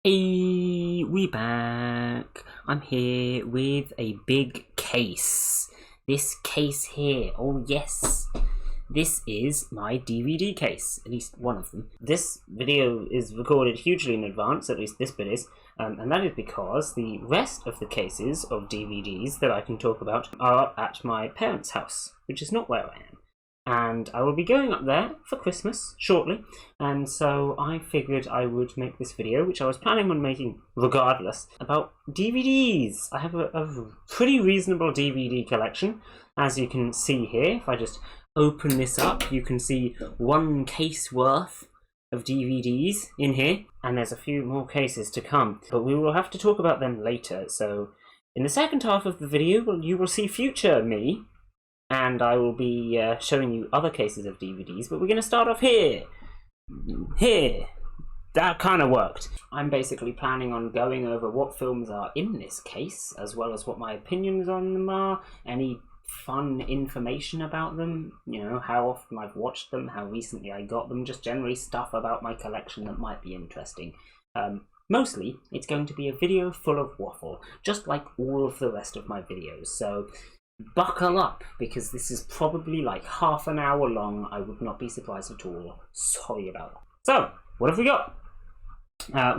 Hey, we back. I'm here with a big case. This case here, oh yes, this is my DVD case, at least one of them. This video is recorded hugely in advance, at least this bit is, and that is because the rest of the cases of DVDs that I can talk about are at my parents' house, which is not where I am. And I will be going up there for Christmas shortly, and so I figured I would make this video, which I was planning on making regardless, about DVDs. I have a pretty reasonable DVD collection, as you can see here. If I just open this up, you can see one case worth of DVDs in here, and there's a few more cases to come, but we will have to talk about them later. So in the second half of the video, you will see future me, and I will be showing you other cases of DVDs, but we're going to start off here. Here. That kind of worked. I'm basically planning on going over what films are in this case, as well as what my opinions on them are, any fun information about them, you know, how often I've watched them, how recently I got them, just generally stuff about my collection that might be interesting. Mostly, it's going to be a video full of waffle, just like all of the rest of my videos, so buckle up, because this is probably like half an hour long. I would not be surprised at all. Sorry about that. So, what have we got?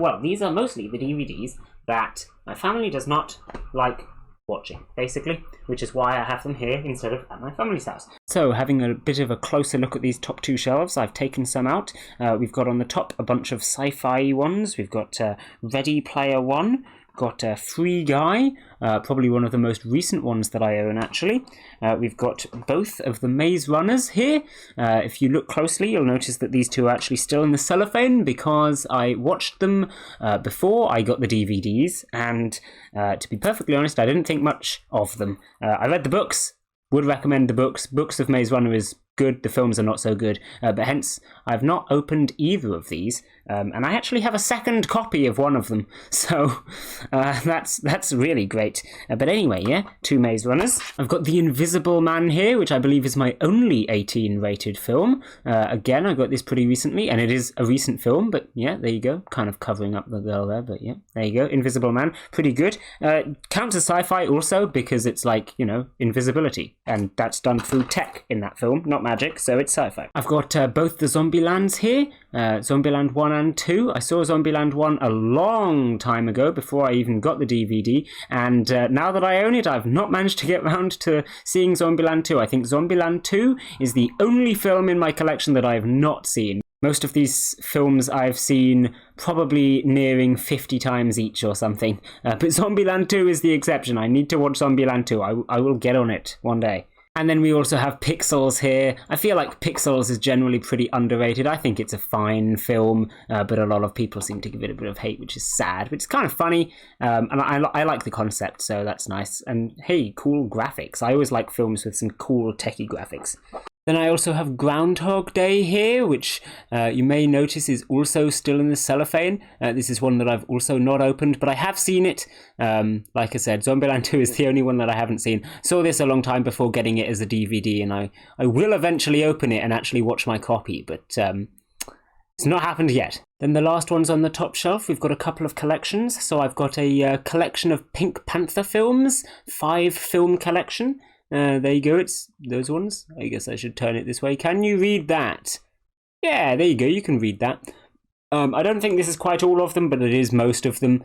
Well, these are mostly the DVDs that my family does not like watching, basically, which is why I have them here instead of at my family's house. So, having a bit of a closer look at these top two shelves, I've taken some out. We've got on the top a bunch of sci-fi ones. We've got Ready Player One. Got Free Guy, probably one of the most recent ones that I own, actually. We've got both of the Maze Runners here. If you look closely, you'll notice that these two are actually still in the cellophane because I watched them before I got the DVDs, and to be perfectly honest, I didn't think much of them. I read the books, would recommend the books. Books of Maze Runner is good, the films are not so good, but hence I've not opened either of these, and I actually have a second copy of one of them, so that's really great. But anyway, yeah, two Maze Runners. I've got The Invisible Man here, which I believe is my only 18 rated film. Again, I got this pretty recently, and it is a recent film, but yeah, there you go, kind of covering up the girl there, but yeah, there you go, Invisible Man, pretty good. Counts as sci-fi also, because it's like, you know, invisibility, and that's done through tech in that film, not magic, so it's sci-fi. I've got both the Zombielands here, Zombieland 1 and 2. I saw Zombieland 1 a long time ago, before I even got the DVD, and now that I own it, I've not managed to get round to seeing Zombieland 2. I think Zombieland 2 is the only film in my collection that I have not seen. Most of these films I've seen probably nearing 50 times each or something, but Zombieland 2 is the exception. I need to watch Zombieland 2. I will get on it one day. And then we also have Pixels here. I feel like Pixels is generally pretty underrated. I think it's a fine film, but a lot of people seem to give it a bit of hate, which is sad. But it's kind of funny, and I like the concept, so that's nice. And hey, cool graphics. I always like films with some cool techie graphics. Then I also have Groundhog Day here, which you may notice is also still in the cellophane. This is one that I've also not opened, but I have seen it. Like I said, Zombieland 2 is the only one that I haven't seen. Saw this a long time before getting it as a DVD, and I will eventually open it and actually watch my copy, but it's not happened yet. Then the last one's on the top shelf. We've got a couple of collections. So I've got a collection of Pink Panther films, 5-film collection. There you go, it's those ones. I guess I should turn it this way. Can you read that? Yeah, there you go, you can read that. I don't think this is quite all of them, but it is most of them.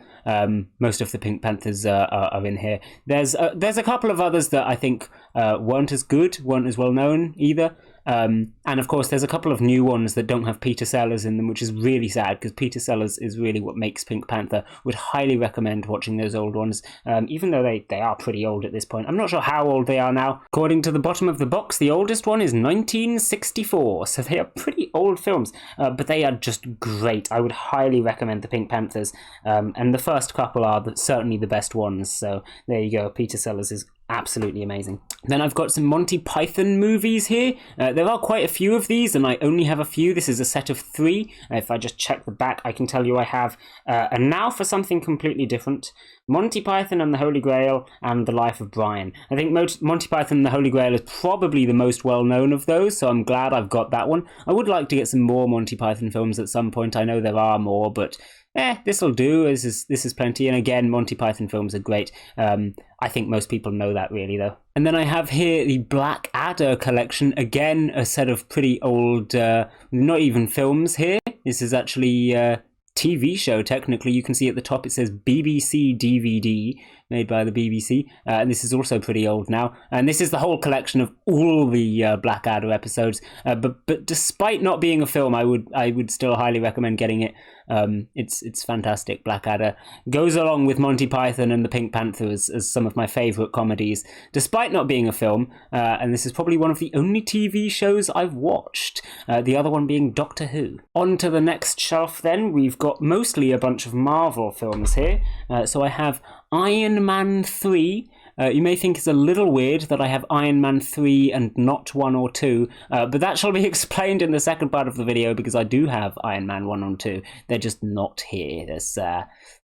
Most of the Pink Panthers are in here. There's a couple of others that I think weren't as good, weren't as well known either. And of course, there's a couple of new ones that don't have Peter Sellers in them, which is really sad, because Peter Sellers is really what makes Pink Panther. Would highly recommend watching those old ones, even though they are pretty old at this point. I'm not sure how old they are now. According to the bottom of the box, the oldest one is 1964, so they are pretty old films, but they are just great. I would highly recommend the Pink Panthers, and the first couple are certainly the best ones, so there you go. Peter Sellers is absolutely amazing. Then I've got some Monty Python movies here. There are quite a few of these, and I only have a few. This is a set of 3. If I just check the back, I can tell you I have and now for something completely different, Monty Python and the Holy Grail and The Life of Brian. I think Monty Python and the Holy Grail is probably the most well-known of those, so I'm glad I've got that one. I would like to get some more Monty Python films at some point. I know there are more, but this'll do. This is plenty. And again, Monty Python films are great. I think most people know that really, though. And then I have here the Blackadder collection. Again, a set of pretty old, not even films here. This is actually TV show, technically. You can see at the top it says BBC DVD, made by the BBC, and this is also pretty old now. And this is the whole collection of all the Blackadder episodes. But despite not being a film, I would still highly recommend getting it. It's fantastic. Blackadder goes along with Monty Python and the Pink Panther as some of my favourite comedies, despite not being a film. And this is probably one of the only TV shows I've watched. The other one being Doctor Who. On to the next shelf then. We've got mostly a bunch of Marvel films here. So I have Iron Man 3. You may think it's a little weird that I have Iron Man 3 and not 1 or 2, but that shall be explained in the second part of the video, because I do have Iron Man 1 and 2. They're just not here.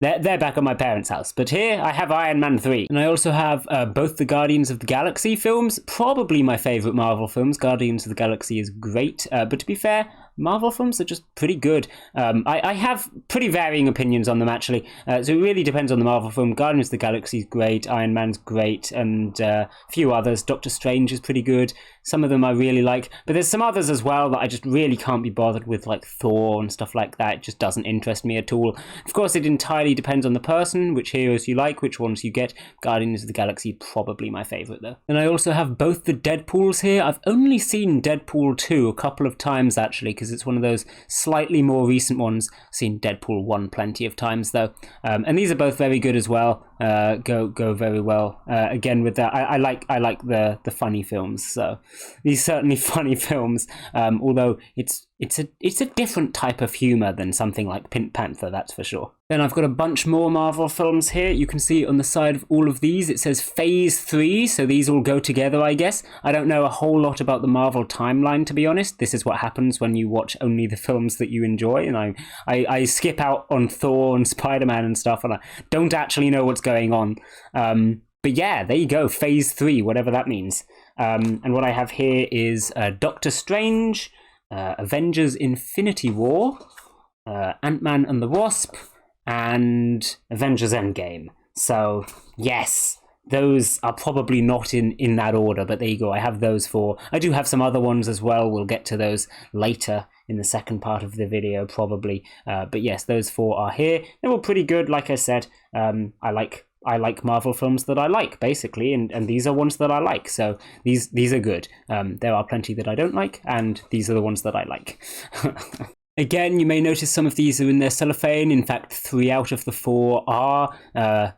They're back at my parents' house. But here I have Iron Man 3. And I also have both the Guardians of the Galaxy films, probably my favourite Marvel films. Guardians of the Galaxy is great, but to be fair, Marvel films are just pretty good. I have pretty varying opinions on them, actually. So it really depends on the Marvel film. Guardians of the Galaxy is great, Iron Man's great, and a few others. Doctor Strange is pretty good. Some of them I really like, but there's some others as well that I just really can't be bothered with, like Thor and stuff like that. It just doesn't interest me at all. Of course, it entirely depends on the person, which heroes you like, which ones you get. Guardians of the Galaxy, probably my favourite, though. And I also have both the Deadpools here. I've only seen Deadpool 2 a couple of times, actually, because it's one of those slightly more recent ones. I've seen Deadpool 1 plenty of times, though. And these are both very good as well. Go very well. Again, with that, I like the funny films, so these certainly funny films, although it's a different type of humour than something like Pink Panther, that's for sure. Then I've got a bunch more Marvel films here. You can see on the side of all of these it says Phase 3, so these all go together, I guess. I don't know a whole lot about the Marvel timeline, to be honest. This is what happens when you watch only the films that you enjoy, and I skip out on Thor and Spider-Man and stuff, and I don't actually know what's going on. But yeah, there you go, Phase 3, whatever that means. And what I have here is Doctor Strange, Avengers Infinity War, Ant-Man and the Wasp, and Avengers Endgame. So, yes, those are probably not in that order, but there you go, I have those four. I do have some other ones as well, we'll get to those later in the second part of the video, probably. But yes, those four are here. They're all pretty good, like I said. I like Marvel films that I like, basically, and these are ones that I like, so these are good. There are plenty that I don't like, and these are the ones that I like. Again, you may notice some of these are in their cellophane. In fact, 3 out of the 4 are. I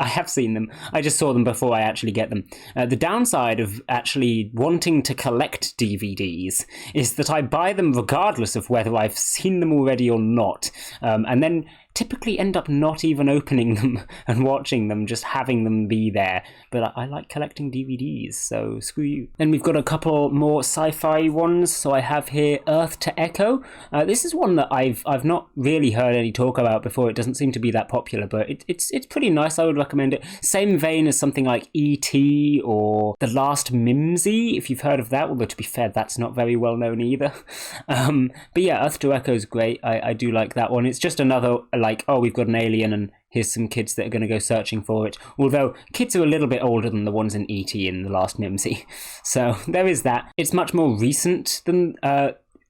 have seen them. I just saw them before I actually get them. The downside of actually wanting to collect DVDs is that I buy them regardless of whether I've seen them already or not, and then typically end up not even opening them and watching them, just having them be there. But I like collecting DVDs, so screw you. Then we've got a couple more sci-fi ones. So I have here Earth to Echo. This is one that I've not really heard any talk about before. It doesn't seem to be that popular, but it's pretty nice. I would recommend it. Same vein as something like E.T. or The Last Mimsy, if you've heard of that, although to be fair, that's not very well known either. But yeah, Earth to Echo is great. I do like that one. It's just another, like, oh, we've got an alien and here's some kids that are going to go searching for it. Although kids are a little bit older than the ones in E.T. in The Last Mimsy. So there is that. It's much more recent than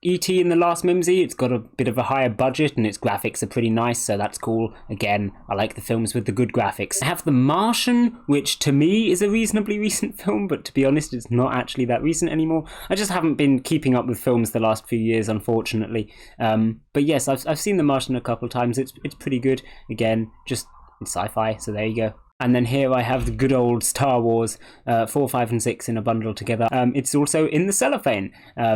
E.T. in The Last Mimsy. It's got a bit of a higher budget and its graphics are pretty nice, so that's cool. Again, I like the films with the good graphics. I have The Martian, which to me is a reasonably recent film, but to be honest, it's not actually that recent anymore. I just haven't been keeping up with films the last few years, unfortunately. But yes, I've seen The Martian a couple of times. It's pretty good. Again, just it's sci-fi, so there you go. And then here I have the good old Star Wars 4, 5, and 6 in a bundle together. It's also in the cellophane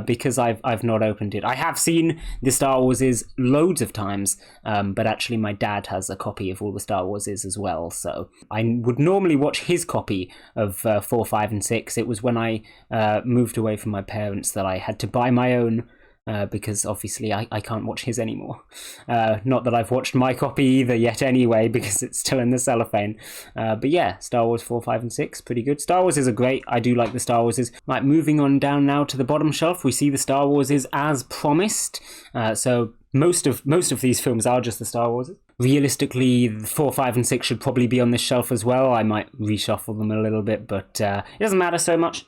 because I've not opened it. I have seen the Star Warses loads of times, but actually my dad has a copy of all the Star Warses as well. So I would normally watch his copy of 4, 5, and 6. It was when I moved away from my parents that I had to buy my own. Because obviously I can't watch his anymore. Not that I've watched my copy either yet anyway, because it's still in the cellophane. But yeah, Star Wars 4, 5, and 6, pretty good. Star Wars are great. I do like the Star Warses. Right, moving on down now to the bottom shelf, we see the Star Warses as promised. So most of these films are just the Star Wars. Realistically, 4, 5, and 6 should probably be on this shelf as well. I might reshuffle them a little bit, but it doesn't matter so much.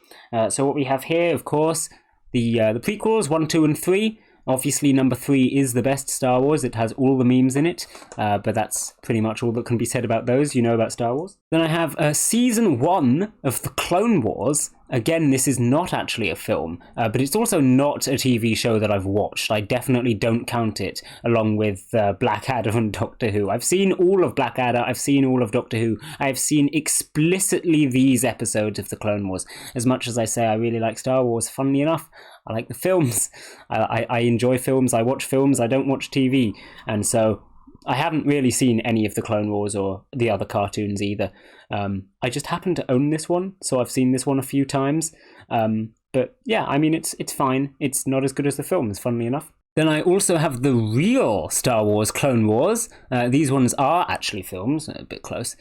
So what we have here, of course, the prequels, 1, 2, and 3. Obviously, number 3 is the best Star Wars. It has all the memes in it, but that's pretty much all that can be said about those. You know about Star Wars. Then I have Season 1 of The Clone Wars. Again, this is not actually a film, but it's also not a TV show that I've watched. I definitely don't count it along with Blackadder and Doctor Who. I've seen all of Blackadder. I've seen all of Doctor Who. I've seen explicitly these episodes of The Clone Wars. As much as I say I really like Star Wars, funnily enough, I like the films. I enjoy films. I watch films. I don't watch TV. And so I haven't really seen any of the Clone Wars or the other cartoons either. I just happen to own this one, so I've seen this one a few times. But yeah, I mean, it's fine. It's not as good as the films, funnily enough. Then I also have the real Star Wars Clone Wars. These ones are actually films, a bit close.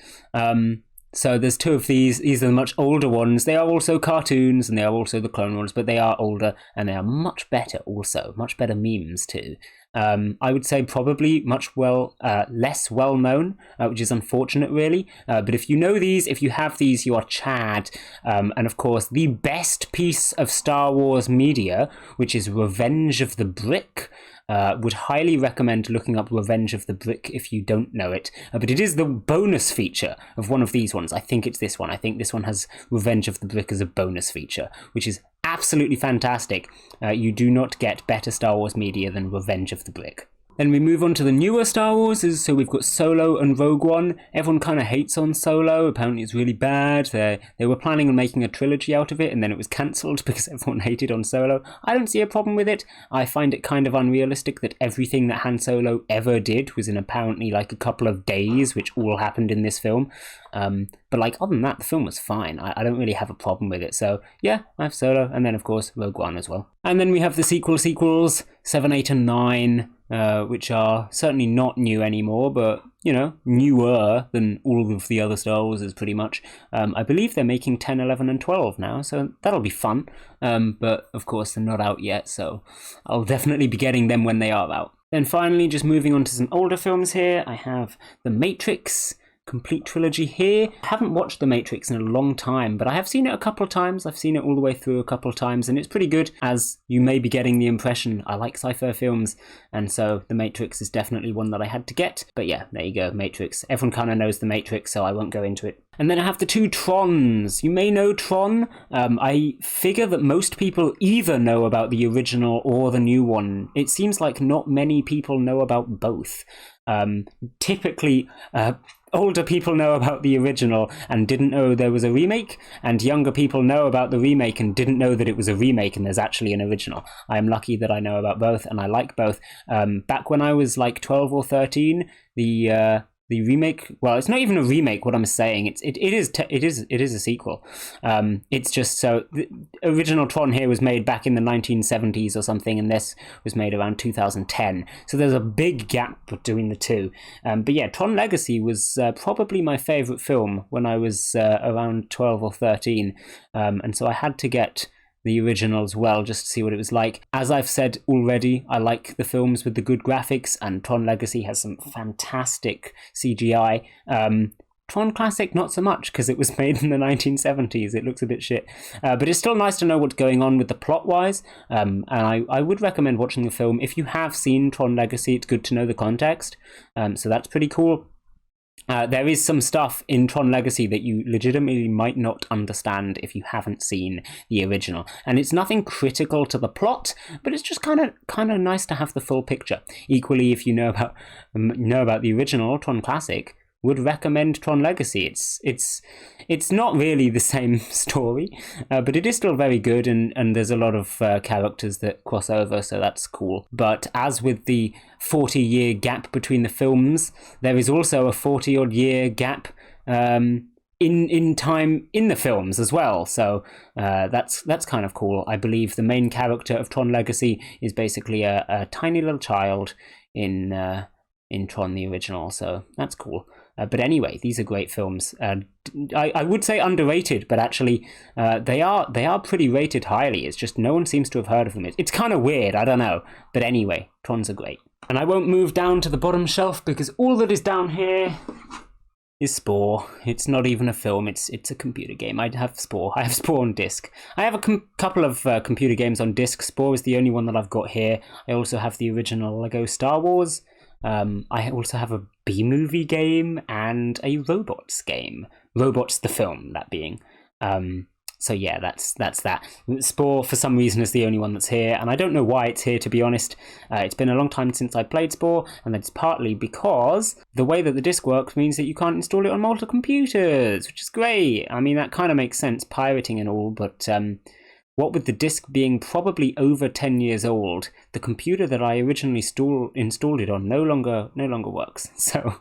So there's 2 of these. These are the much older ones. They are also cartoons, and they are also the Clone Wars, but they are older, and they are much better also. Much better memes too. I would say probably much less well known, which is unfortunate really. But if you know these, if you have these, you are Chad. And of course, the best piece of Star Wars media, which is Revenge of the Brick. Would highly recommend looking up Revenge of the Brick if you don't know it. But it is the bonus feature of one of these ones. I think it's this one. I think this one has Revenge of the Brick as a bonus feature, which is absolutely fantastic. You do not get better Star Wars media than Revenge of the Brick. Then we move on to the newer Star Wars, so we've got Solo and Rogue One. Everyone kind of hates on Solo. Apparently it's really bad. They were planning on making a trilogy out of it, and then it was cancelled because everyone hated on Solo. I don't see a problem with it. I find it kind of unrealistic that everything that Han Solo ever did was in apparently like a couple of days, which all happened in this film. But like other than that, the film was fine. I don't really have a problem with it. So yeah, I have Solo, and then of course Rogue One as well. And then we have the sequels, 7, 8, and 9. Which are certainly not new anymore, but, you know, newer than all of the other Star Wars pretty much. I believe they're making 10, 11, and 12 now, so that'll be fun. But, of course, they're not out yet, so I'll definitely be getting them when they are out. Then finally, just moving on to some older films here, I have The Matrix complete trilogy here. I haven't watched The Matrix in a long time, but I have seen it a couple of times. I've seen it all the way through a couple of times, and it's pretty good, as you may be getting the impression. I like sci-fi films, and so The Matrix is definitely one that I had to get. But yeah, there you go, Matrix. Everyone kind of knows The Matrix, so I won't go into it. And then I have the 2 Trons. You may know Tron. I figure that most people either know about the original or the new one. It seems like not many people know about both. Typically, older people know about the original and didn't know there was a remake, and younger people know about the remake and didn't know that it was a remake and there's actually an original. I am lucky that I know about both, and I like both. Back when I was like 12 or 13, the remake, well, it's not even a remake, what I'm saying, it is a sequel. It's just so the original Tron here was made back in the 1970s or something, and this was made around 2010, so there's a big gap between the two. But yeah, Tron Legacy was probably my favorite film when I was around 12 or 13, and so I had to get the original as well, just to see what it was like. As I've said already, I like the films with the good graphics, and Tron Legacy has some fantastic CGI. Tron Classic, not so much, because it was made in the 1970s. It looks a bit shit. But it's still nice to know what's going on with the plot-wise, and I would recommend watching the film. If you have seen Tron Legacy, it's good to know the context, so that's pretty cool. There is some stuff in Tron Legacy that you legitimately might not understand if you haven't seen the original, and it's nothing critical to the plot, but it's just kind of nice to have the full picture. Equally, if you know about the original Tron Classic, would recommend Tron Legacy. It's not really the same story, but it is still very good, and there's a lot of characters that cross over, so that's cool. But as with the 40-year gap between the films, there is also a 40-odd year gap in time in the films as well, so that's kind of cool. I believe the main character of Tron Legacy is basically a tiny little child in Tron the original, so that's cool. But anyway, these are great films. I would say underrated, but actually they are pretty rated highly. It's just no one seems to have heard of them. It's kind of weird, I don't know. But anyway, Trons are great. And I won't move down to the bottom shelf because all that is down here is Spore. It's not even a film, it's a computer game. I have Spore on disc. I have a couple of computer games on disc. Spore is the only one that I've got here. I also have the original Lego Star Wars. I also have a B-movie game and a Robots game. Robots the film, that being. So yeah, that's that. Spore, for some reason, is the only one that's here, and I don't know why it's here, to be honest. It's been a long time since I played Spore, and that's partly because the way that the disc works means that you can't install it on multiple computers, which is great. I mean, that kind of makes sense, pirating and all, but what with the disc being probably over 10 years old, the computer that I originally installed it on no longer works, so...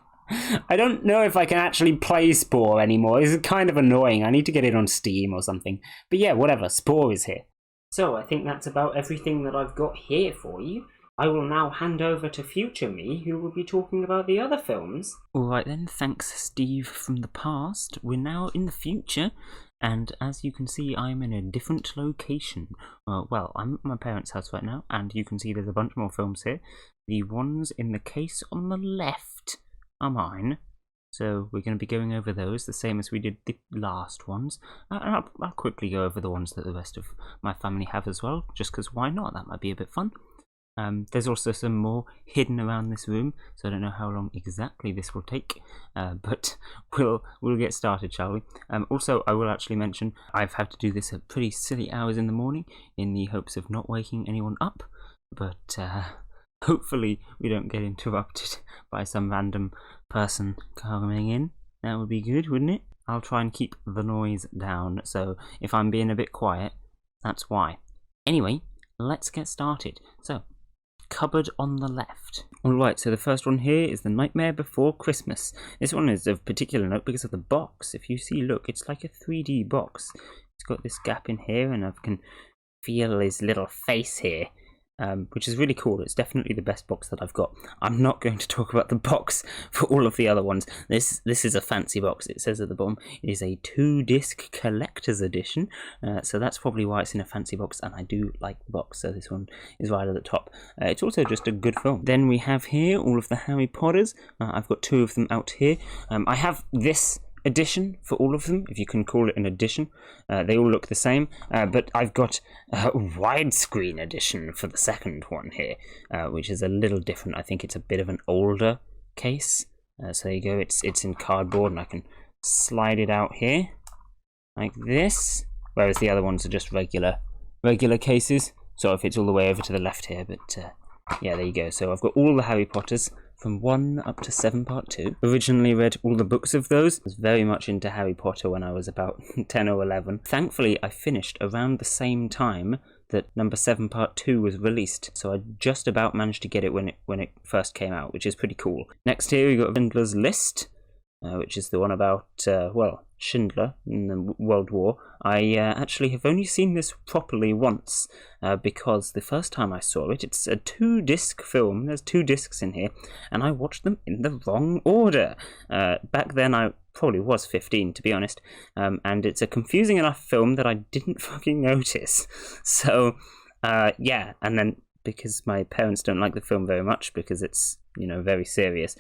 I don't know if I can actually play Spore anymore. It's kind of annoying. I need to get it on Steam or something. But yeah, whatever. Spore is here. So I think that's about everything that I've got here for you. I will now hand over to future me, who will be talking about the other films. Alright then, thanks Steve from the past. We're now in the future, and as you can see, I'm in a different location. Well, I'm at my parents' house right now, and you can see there's a bunch more films here. The ones in the case on the left are mine, so we're going to be going over those the same as we did the last ones. I'll quickly go over the ones that the rest of my family have as well, just because why not? That might be a bit fun. There's also some more hidden around this room, so I don't know how long exactly this will take, but we'll get started, shall we? Also, I will actually mention I've had to do this at pretty silly hours in the morning in the hopes of not waking anyone up, but hopefully we don't get interrupted by some random person coming in. That would be good, wouldn't it? I'll try and keep the noise down, so if I'm being a bit quiet, that's why. Anyway, let's get started. So, cupboard on the left. Alright, so the first one here is The Nightmare Before Christmas. This one is of particular note because of the box. If you see, look, it's like a 3D box. It's got this gap in here, and I can feel his little face here. Which is really cool. It's definitely the best box that I've got. I'm not going to talk about the box for all of the other ones. This is a fancy box. It says at the bottom, it is a 2-disc collector's edition. So that's probably why it's in a fancy box, and I do like the box, so this one is right at the top. It's also just a good film. Then we have here all of the Harry Potters. I've got 2 of them out here. I have this edition for all of them, if you can call it an edition. They all look the same, but I've got a widescreen edition for the second one here, which is a little different. I think it's a bit of an older case. So there you go, it's in cardboard, and I can slide it out here like this, whereas the other ones are just regular cases. So if it's all the way over to the left here, but yeah, there you go. So I've got all the Harry Potters from 1 up to 7 part 2. Originally read all the books of those. I was very much into Harry Potter when I was about 10 or 11. Thankfully, I finished around the same time that number 7 part 2 was released, so I just about managed to get it when it first came out, which is pretty cool. Next here we got Schindler's List, which is the one about, well, Schindler in the World War. I actually have only seen this properly once, because the first time I saw it, it's a 2-disc film. There's 2 discs in here, and I watched them in the wrong order. Back then I probably was 15, to be honest, and it's a confusing enough film that I didn't fucking notice. So, yeah, and then because my parents don't like the film very much because it's, you know, very serious,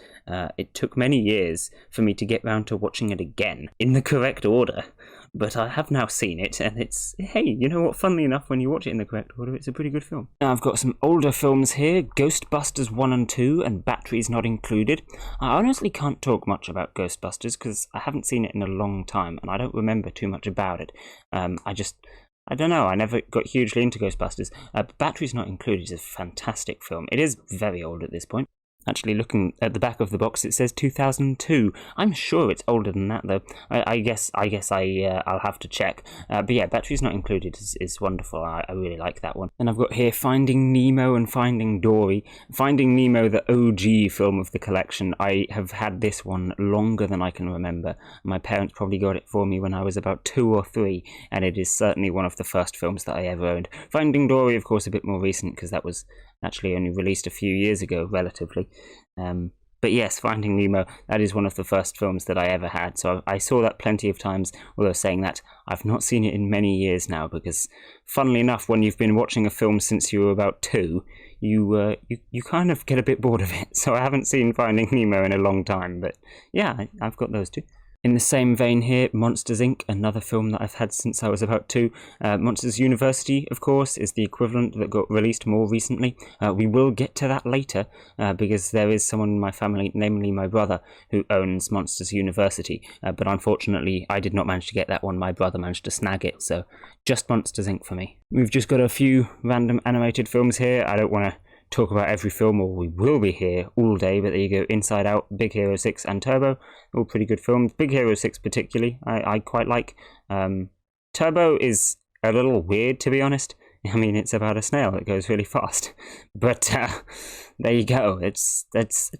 it took many years for me to get round to watching it again in the correct order. But I have now seen it, and it's, hey, you know what, funnily enough, when you watch it in the correct order, it's a pretty good film. Now I've got some older films here, Ghostbusters 1 and 2, and Batteries Not Included. I honestly can't talk much about Ghostbusters because I haven't seen it in a long time, and I don't remember too much about it. I don't know, I never got hugely into Ghostbusters. Batteries Not Included is a fantastic film. It is very old at this point. Actually, looking at the back of the box, it says 2002. I'm sure it's older than that, though. I guess I'll have to check. But yeah, Batteries Not Included is wonderful. I really like that one. And I've got here Finding Nemo and Finding Dory. Finding Nemo, the OG film of the collection. I have had this one longer than I can remember. My parents probably got it for me when I was about 2 or 3, and it is certainly one of the first films that I ever owned. Finding Dory, of course, a bit more recent, because that was actually only released a few years ago, relatively. But yes, Finding Nemo, that is one of the first films that I ever had, so I saw that plenty of times, although saying that, I've not seen it in many years now, because funnily enough, when you've been watching a film since you were about 2, you kind of get a bit bored of it, so I haven't seen Finding Nemo in a long time, but yeah, I've got those two. In the same vein here, Monsters Inc., another film that I've had since I was about 2. Monsters University, of course, is the equivalent that got released more recently. We will get to that later, because there is someone in my family, namely my brother, who owns Monsters University. But unfortunately, I did not manage to get that one. My brother managed to snag it, so just Monsters Inc. for me. We've just got a few random animated films here. I don't want to talk about every film, or we will be here all day, but there you go. Inside Out, Big Hero 6 and Turbo, all pretty good films. Big Hero 6 particularly, I quite like. Turbo is a little weird, to be honest. I mean, it's about a snail that goes really fast, but there you go. It's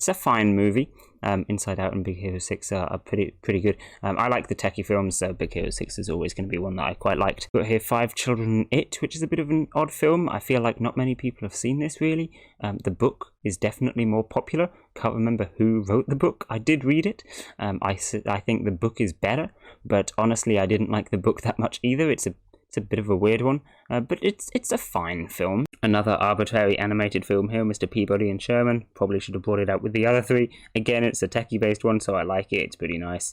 a fine movie. Inside Out and Big Hero 6 are pretty good. I like the techie films, so Big Hero 6 is always going to be one that I quite liked. Got here Five Children It, which is a bit of an odd film. I feel like not many people have seen this, really. The book is definitely more popular. Can't remember who wrote the book. I did read it. I think the book is better, but honestly, I didn't like the book that much either. It's a bit of a weird one, but it's a fine film. Another arbitrary animated film here, Mr. Peabody and Sherman. Probably should have brought it out with the other 3. Again, it's a techie-based one, so I like it. It's pretty nice.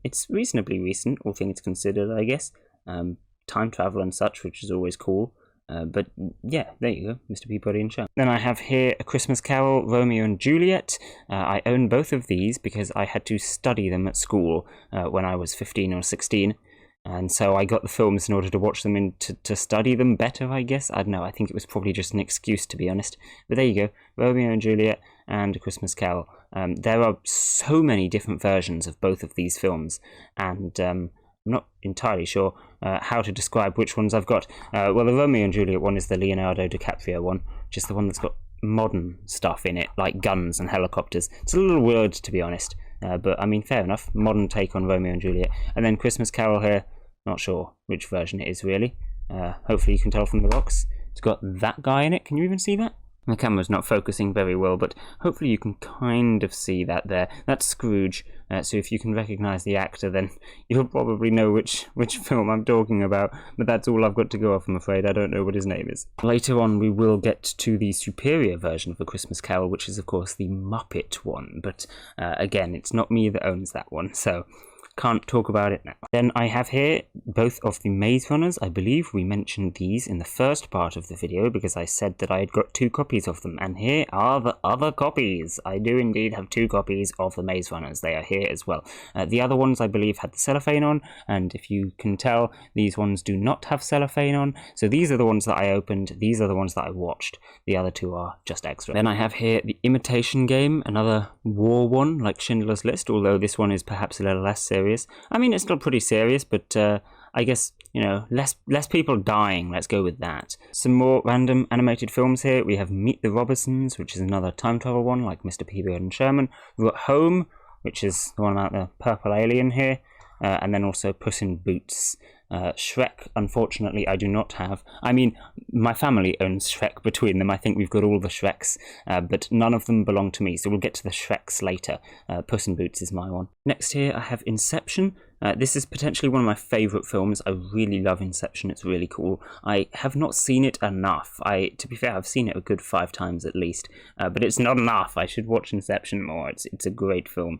It's reasonably recent, all things considered, I guess. Time travel and such, which is always cool. But yeah, there you go, Mr. Peabody and Sherman. Then I have here A Christmas Carol, Romeo and Juliet. I own both of these because I had to study them at school when I was 15 or 16. And so I got the films in order to watch them to study them better, I guess. I don't know, I think it was probably just an excuse, to be honest. But there you go, Romeo and Juliet and A Christmas Carol. There are so many different versions of both of these films, and I'm not entirely sure how to describe which ones I've got. Well, the Romeo and Juliet one is the Leonardo DiCaprio one, which is the one that's got modern stuff in it, like guns and helicopters. It's a little weird, to be honest. But I mean, fair enough. Modern take on Romeo and Juliet. And then Christmas Carol here. Not sure which version it is, really. Hopefully you can tell from the box. It's got that guy in it. Can you even see that? The camera's not focusing very well, but hopefully you can kind of see that there. That's Scrooge. So if you can recognise the actor, then you'll probably know which film I'm talking about. But that's all I've got to go off, I'm afraid. I don't know what his name is. Later on, we will get to the superior version of A Christmas Carol, which is, of course, the Muppet one. But again, it's not me that owns that one, so can't talk about it now. Then I have here both of the Maze Runners. I believe we mentioned these in the first part of the video because I said that I had got 2 copies of them, and here are the other copies. I do indeed have 2 copies of the Maze Runners. They are here as well. The other ones I believe had the cellophane on, and if you can tell, these ones do not have cellophane on. So these are the ones that I opened, these are the ones that I watched. The other 2 are just extra. Then I have here the Imitation Game, another war one like Schindler's List, although this one is perhaps a little less serious. I mean, it's still pretty serious, but I guess, you know, less people dying. Let's go with that. Some more random animated films here. We have Meet the Robinsons, which is another time travel one, like Mr. Peabody and Sherman. We've got Home, which is the one about the purple alien here. And then also Puss in Boots. Shrek, unfortunately, I do not have. I mean, my family owns Shrek between them. I think we've got all the Shreks, but none of them belong to me, so we'll get to the Shreks later. Puss in Boots is my one. Next here, I have Inception. This is potentially one of my favourite films. I really love Inception. It's really cool. I have not seen it enough. To be fair, I've seen it a good 5 times at least, but it's not enough. I should watch Inception more. It's a great film.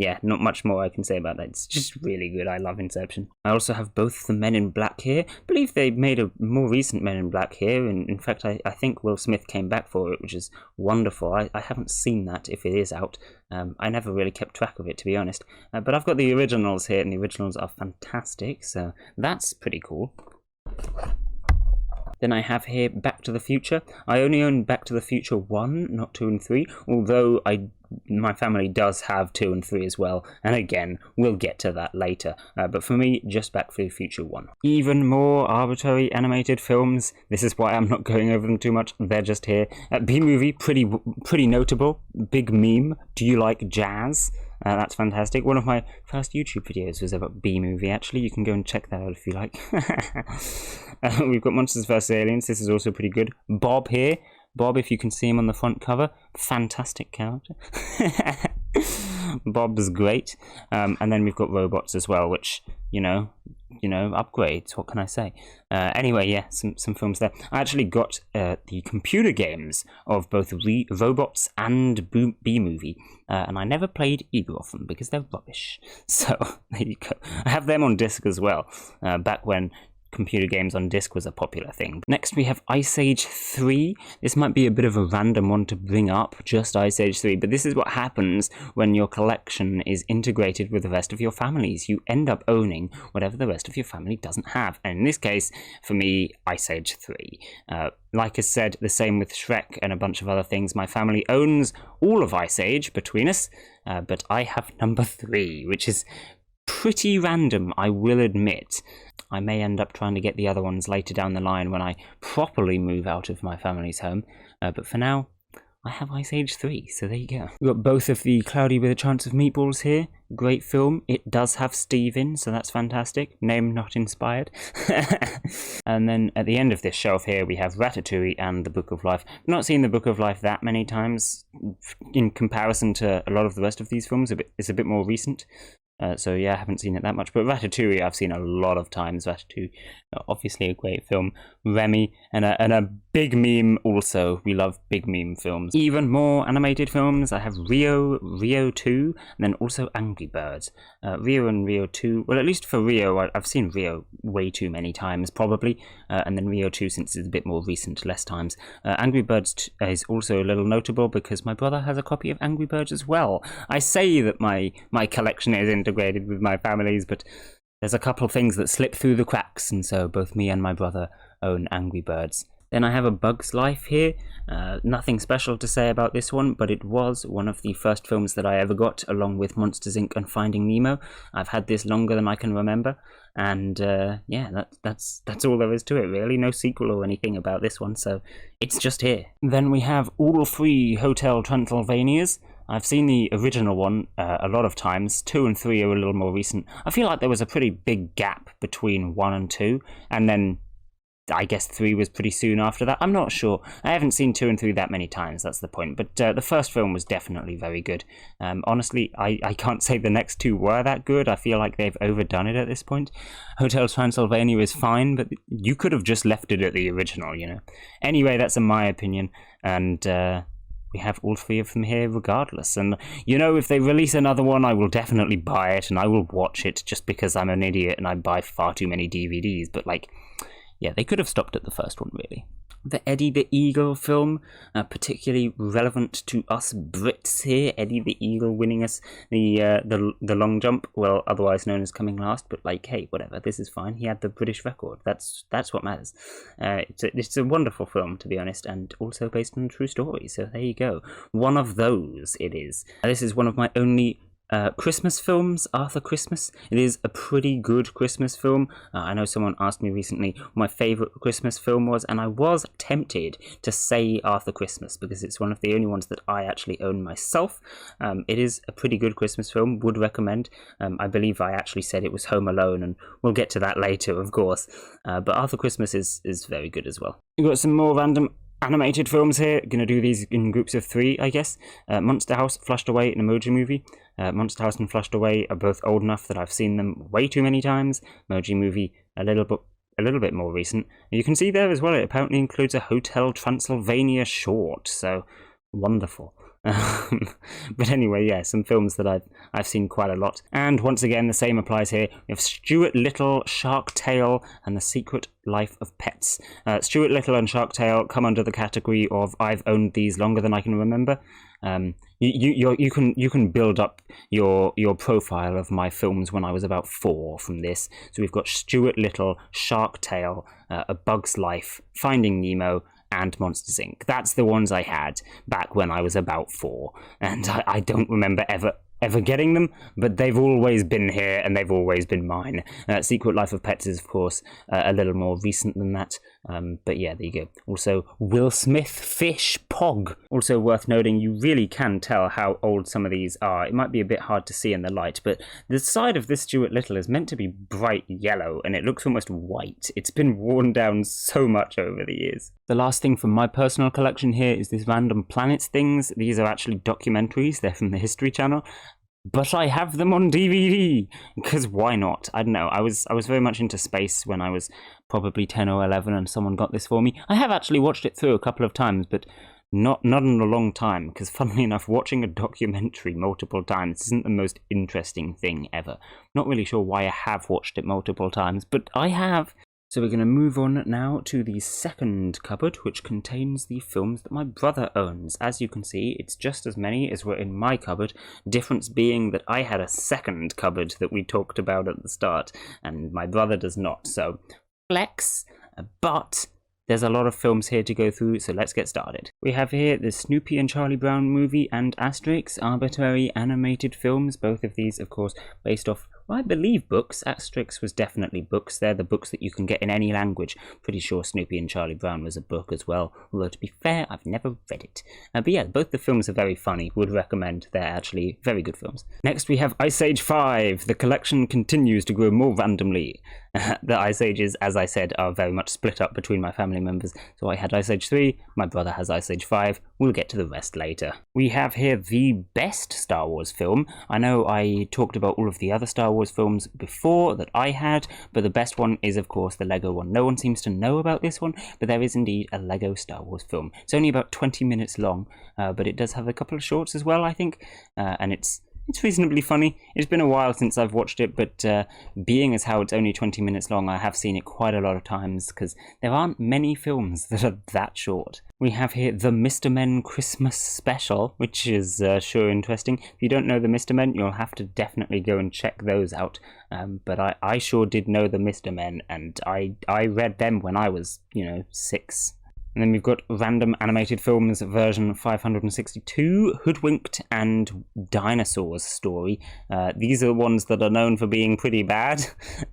Yeah, not much more I can say about that. It's just really good. I love Inception. I also have both the Men in Black here. I believe they made a more recent Men in Black here, and in fact, I think Will Smith came back for it, which is wonderful. I haven't seen that, if it is out. I never really kept track of it, to be honest. But I've got the originals here, and the originals are fantastic, so that's pretty cool. Then I have here Back to the Future. I only own Back to the Future 1, not 2 and 3, although my family does have 2 and 3 as well, and again, we'll get to that later. But for me, just Back to the Future 1. Even more arbitrary animated films. This is why I'm not going over them too much. They're just here. B-Movie, pretty notable. Big meme. Do you like jazz? That's fantastic. One of my first YouTube videos was about B-Movie, actually. You can go and check that out if you like. We've got Monsters vs. Aliens. This is also pretty good. Bob here. Bob, if you can see him on the front cover, fantastic character. Bob's great. And then we've got robots as well, which, upgrades. What can I say? Anyway, yeah, some films there. I actually got the computer games of both Robots and B-Movie, and I never played either of them because they're rubbish. So there you go. I have them on disc as well, back when computer games on disc was a popular thing. Next we have Ice Age 3. This might be a bit of a random one to bring up, just Ice Age 3, but this is what happens when your collection is integrated with the rest of your families. You end up owning whatever the rest of your family doesn't have, and in this case, for me, Ice Age 3. Like I said, the same with Shrek and a bunch of other things. My family owns all of Ice Age between us, but I have number 3, which is pretty random, I will admit. I may end up trying to get the other ones later down the line when I properly move out of my family's home, but for now, I have Ice Age 3, so there you go. We've got both of the Cloudy with a Chance of Meatballs here. Great film. It does have Steve in, so that's fantastic. Name not inspired. And then at the end of this shelf here, we have Ratatouille and The Book of Life. I've not seen The Book of Life that many times in comparison to a lot of the rest of these films. It's a bit more recent. So yeah, I haven't seen it that much, but Ratatouille I've seen a lot of times. Ratatouille, obviously a great film. Remy, and a big meme also. We love big meme films. Even more animated films, I have Rio 2, and then also Angry Birds. Rio and Rio 2, well, at least for Rio, I've seen Rio way too many times, probably, and then Rio 2, since it's a bit more recent, less times. Angry Birds is also a little notable because my brother has a copy of Angry Birds as well. I say that my collection is integrated with my family's, but there's a couple of things that slip through the cracks, and so both me and my brother own Angry Birds. Then I have A Bug's Life here. Nothing special to say about this one, but it was one of the first films that I ever got, along with Monsters, Inc. and Finding Nemo. I've had this longer than I can remember, and yeah, that's all there is to it, really. No sequel or anything about this one, so it's just here. Then we have all 3 Hotel Transylvanias. I've seen the original one a lot of times. 2 and 3 are a little more recent. I feel like there was a pretty big gap between 1 and 2, and then I guess 3 was pretty soon after that. I'm not sure. I haven't seen 2 and 3 that many times, that's the point. But the first film was definitely very good. Honestly, I can't say the next 2 were that good. I feel like they've overdone it at this point. Hotel Transylvania is fine, but you could have just left it at the original, Anyway, that's in my opinion, and we have all 3 of them here regardless. And, if they release another one, I will definitely buy it, and I will watch it just because I'm an idiot and I buy far too many DVDs. But, yeah, they could have stopped at the first one, really. The Eddie the Eagle film, particularly relevant to us Brits here. Eddie the Eagle winning us the long jump, well, otherwise known as coming last. But hey, whatever, this is fine. He had the British record. That's what matters. It's a wonderful film, to be honest, and also based on a true story. So there you go. One of those it is. This is one of my only Christmas films, Arthur Christmas. It is a pretty good Christmas film. I know someone asked me recently what my favourite Christmas film was, and I was tempted to say Arthur Christmas because it's one of the only ones that I actually own myself. It is a pretty good Christmas film, would recommend. I believe I actually said it was Home Alone, and we'll get to that later, of course. But Arthur Christmas is very good as well. We've got some more random animated films here. Gonna do these in groups of 3, I guess. Monster House, Flushed Away, and Emoji Movie. Monster House and Flushed Away are both old enough that I've seen them way too many times. Emoji Movie a little bit more recent. You can see there as well, it apparently includes a Hotel Transylvania short, so wonderful. But anyway, yeah, some films that I've seen quite a lot. And once again, the same applies here. We have Stuart Little, Shark Tale, and The Secret Life of Pets. Stuart Little and Shark Tale come under the category of I've owned these longer than I can remember. You can build up your profile of my films when I was about 4 from this. So we've got Stuart Little, Shark Tale, A Bug's Life, Finding Nemo, and Monsters, Inc. That's the ones I had back when I was about 4, and I don't remember ever getting them, but they've always been here and they've always been mine. Secret Life of Pets is, of course, a little more recent than that. But yeah, there you go. Also, Will Smith Fish Pog. Also worth noting, you really can tell how old some of these are. It might be a bit hard to see in the light, but the side of this Stuart Little is meant to be bright yellow, and it looks almost white. It's been worn down so much over the years. The last thing from my personal collection here is this Random Planets things. These are actually documentaries. They're from the History Channel. But I have them on DVD, because why not? I don't know, I was very much into space when I was probably 10 or 11 and someone got this for me. I have actually watched it through a couple of times, but not in a long time, because funnily enough, watching a documentary multiple times isn't the most interesting thing ever. Not really sure why I have watched it multiple times, but I have. So we're going to move on now to the second cupboard, which contains the films that my brother owns. As you can see, it's just as many as were in my cupboard, difference being that I had a second cupboard that we talked about at the start, and my brother does not, so flex, but there's a lot of films here to go through, so let's get started. We have here the Snoopy and Charlie Brown movie and Asterix, arbitrary animated films, both of these, of course, based off, well, I believe books. Asterix was definitely books. They're the books that you can get in any language. Pretty sure Snoopy and Charlie Brown was a book as well, although to be fair, I've never read it. But yeah, both the films are very funny. Would recommend. They're actually very good films. Next we have Ice Age 5. The collection continues to grow more randomly. The Ice Ages, as I said, are very much split up between my family members. So I had Ice Age 3, my brother has Ice Age 5. We'll get to the rest later. We have here the best Star Wars film. I know I talked about all of the other Star Wars films before that I had, but the best one is, of course, the Lego one. No one seems to know about this one, but there is indeed a Lego Star Wars film. It's only about 20 minutes long, but it does have a couple of shorts as well, I think, and it's reasonably funny. It's been a while since I've watched it, but being as how it's only 20 minutes long, I have seen it quite a lot of times, because there aren't many films that are that short. We have here the Mr. Men Christmas Special, which is sure interesting. If you don't know the Mr. Men, you'll have to definitely go and check those out. But I sure did know the Mr. Men, and I read them when I was, 6. And then we've got Random Animated Films version 562, Hoodwinked, and Dinosaurs Story. These are the ones that are known for being pretty bad,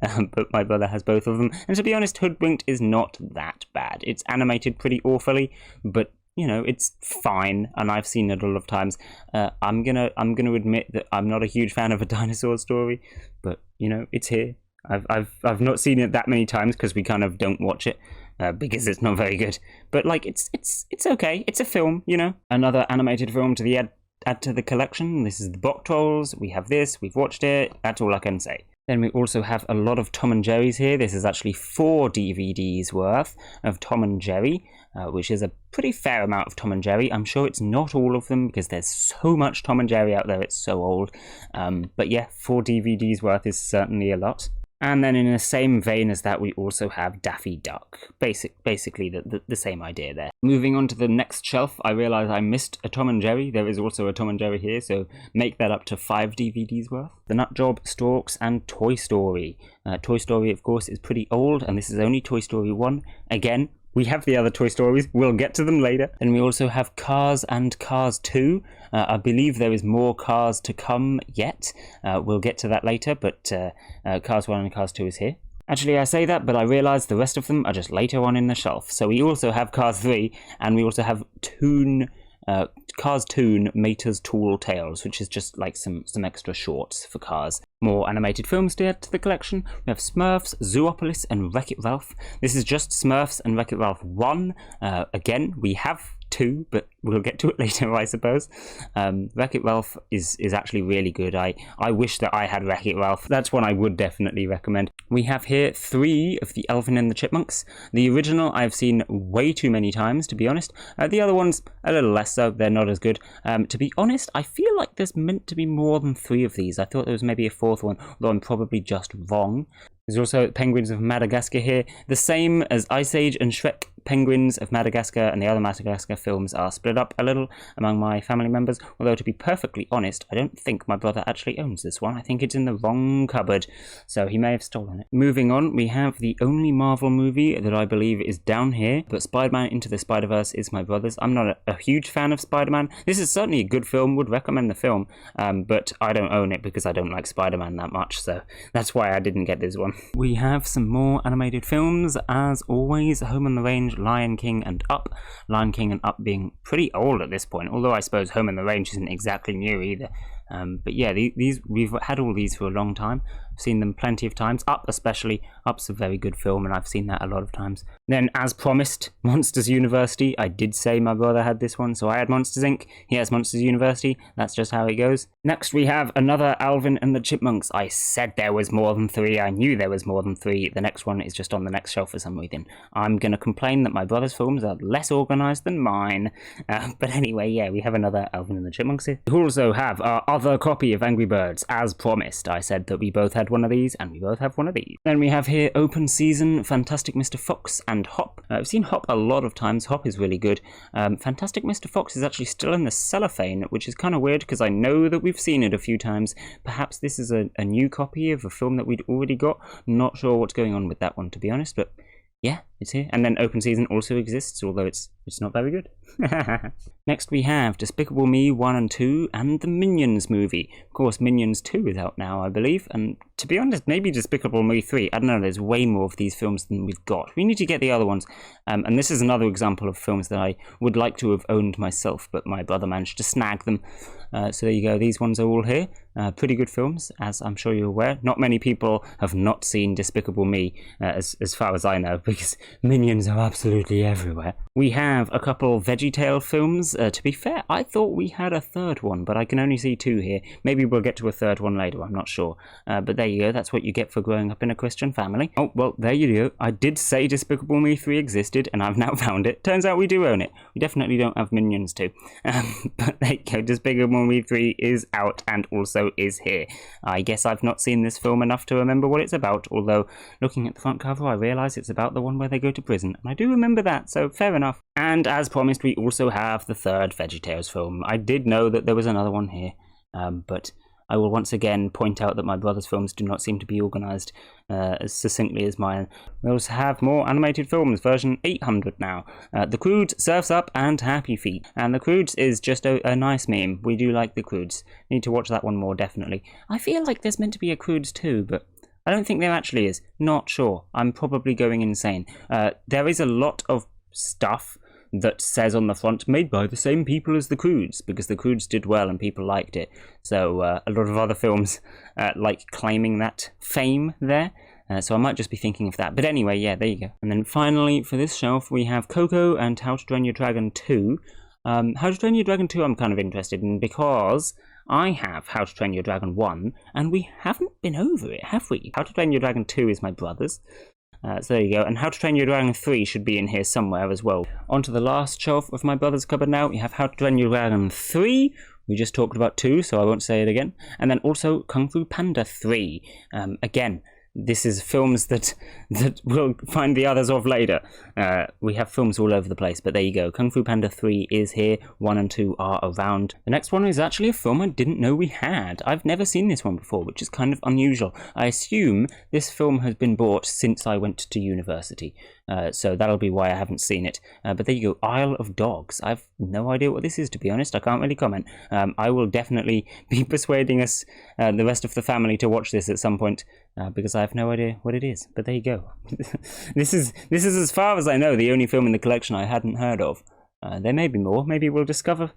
but my brother has both of them. And to be honest, Hoodwinked is not that bad. It's animated pretty awfully, but it's fine, and I've seen it a lot of times. I'm gonna admit that I'm not a huge fan of A Dinosaur Story, but it's here. I've not seen it that many times because we kind of don't watch it. Because it's not very good, but it's okay. It's a film, Another animated film to add to the collection. This is the Bok Trolls. We have this. We've watched it. That's all I can say. Then we also have a lot of Tom and Jerry's here. This is actually 4 DVDs worth of Tom and Jerry, which is a pretty fair amount of Tom and Jerry. I'm sure it's not all of them because there's so much Tom and Jerry out there. It's so old. But yeah, 4 DVDs worth is certainly a lot. And then in the same vein as that, we also have Daffy Duck. Basically the same idea there. Moving on to the next shelf, I realise I missed a Tom and Jerry. There is also a Tom and Jerry here, so make that up to 5 DVDs worth. The Nutjob, Storks, and Toy Story. Toy Story, of course, is pretty old, and this is only Toy Story 1. Again, we have the other Toy Stories. We'll get to them later. Then we also have Cars and Cars 2. I believe there is more Cars to come yet. We'll get to that later, but Cars 1 and Cars 2 is here. Actually, I say that, but I realise the rest of them are just later on in the shelf. So we also have Cars 3, and we also have Cars Toon Mater's Tall Tales, which is just like some extra shorts for Cars. More animated films to add to the collection. We have Smurfs, Zoopolis, and Wreck-It Ralph. This is just Smurfs and Wreck-It Ralph 1. Again, we have 2, but we'll get to it later, I suppose. Wreck-It Ralph is actually really good. I wish that I had Wreck-It Ralph. That's one I would definitely recommend. We have here 3 of the Alvin and the Chipmunks. The original I've seen way too many times, to be honest. The other ones, a little less so. They're not as good. To be honest, I feel like there's meant to be more than 3 of these. I thought there was maybe a 4th one, although I'm probably just wrong. There's also Penguins of Madagascar here. The same as Ice Age and Shrek, Penguins of Madagascar and the other Madagascar films are split up a little among my family members, although to be perfectly honest, I don't think my brother actually owns this one. I think it's in the wrong cupboard, so he may have stolen it. Moving on, we have the only Marvel movie that I believe is down here, but Spider-Man Into the Spider-Verse is my brother's. I'm not a huge fan of Spider-Man. This is certainly a good film, would recommend the film, but I don't own it because I don't like Spider-Man that much, so that's why I didn't get this one. We have some more animated films, as always. Home on the Range, Lion King and Up. Lion King and Up being pretty old at this point, although I suppose Home on the Range isn't exactly new either. But yeah, we've had all these for a long time. I've seen them plenty of times. Up especially. Up's a very good film, and I've seen that a lot of times. Then, as promised, Monsters University. I did say my brother had this one, so I had Monsters Inc. He has Monsters University. That's just how it goes. Next, we have another Alvin and the Chipmunks. I said there was more than 3. I knew there was more than 3. The next one is just on the next shelf for some reason. I'm going to complain that my brother's films are less organised than mine. But anyway, yeah, we have another Alvin and the Chipmunks here. We also have our other copy of Angry Birds, as promised. I said that we both had one of these, and we both have one of these. Then we have here Open Season, Fantastic Mr. Fox, and Hop. I've seen Hop a lot of times. Hop is really good. Fantastic Mr. Fox is actually still in the cellophane, which is kind of weird because I know that we've seen it a few times. Perhaps this is a new copy of a film that we'd already got. Not sure what's going on with that one, to be honest, but yeah, it's here. And then Open Season also exists, although it's not very good. Next we have Despicable Me 1 and 2 and the Minions movie. Of course, Minions 2 is out now, I believe, and to be honest, maybe Despicable Me 3. I don't know, there's way more of these films than we've got. We need to get the other ones. And this is another example of films that I would like to have owned myself, but my brother managed to snag them. So there you go, these ones are all here. Pretty good films, as I'm sure you're aware. Not many people have not seen Despicable Me, as far as I know, because Minions are absolutely everywhere. We have a couple VeggieTale films. To be fair, I thought we had a third one, but I can only see 2 here. Maybe we'll get to a third one later, I'm not sure. But there you go, that's what you get for growing up in a Christian family. Oh, well, there you go. I did say Despicable Me 3 existed, and I've now found it. Turns out we do own it. We definitely don't have Minions 2. But there you go, Despicable Me 3 is out and also is here. I guess I've not seen this film enough to remember what it's about, although looking at the front cover I realise it's about the one where they go to prison, and I do remember that, so fair enough. And as promised, we also have the third VeggieTales film. I did know that there was another one here, but I will once again point out that my brother's films do not seem to be organised as succinctly as mine. We also have more animated films, version 800 now. The Croods, Surf's Up, and Happy Feet. And The Croods is just a nice meme. We do like The Croods. Need to watch that one more, definitely. I feel like there's meant to be a Croods too, but I don't think there actually is. Not sure. I'm probably going insane. There is a lot of stuff that says on the front, made by the same people as The Croods, because The Croods did well and people liked it. So a lot of other films like claiming that fame there. So I might just be thinking of that. But anyway, yeah, there you go. And then finally, for this shelf, we have Coco and How to Train Your Dragon 2. How to Train Your Dragon 2 I'm kind of interested in, because I have How to Train Your Dragon 1, and we haven't been over it, have we? How to Train Your Dragon 2 is my brother's. So there you go, and How to Train Your Dragon 3 should be in here somewhere as well. On to the last shelf of my brother's cupboard now. We have How to Train Your Dragon 3. We just talked about 2, so I won't say it again. And then also Kung Fu Panda 3. Again, this is films that we'll find the others of later. We have films all over the place, but there you go. Kung Fu Panda 3 is here. 1 and 2 are around. The next one is actually a film I didn't know we had. I've never seen this one before, which is kind of unusual. I assume this film has been bought since I went to university. So that'll be why I haven't seen it. But there you go, Isle of Dogs. I've no idea what this is, to be honest. I can't really comment. I will definitely be persuading us, the rest of the family, to watch this at some point, because I have no idea what it is. But there you go. This is as far as I know the only film in the collection I hadn't heard of. There may be more. Maybe we'll discover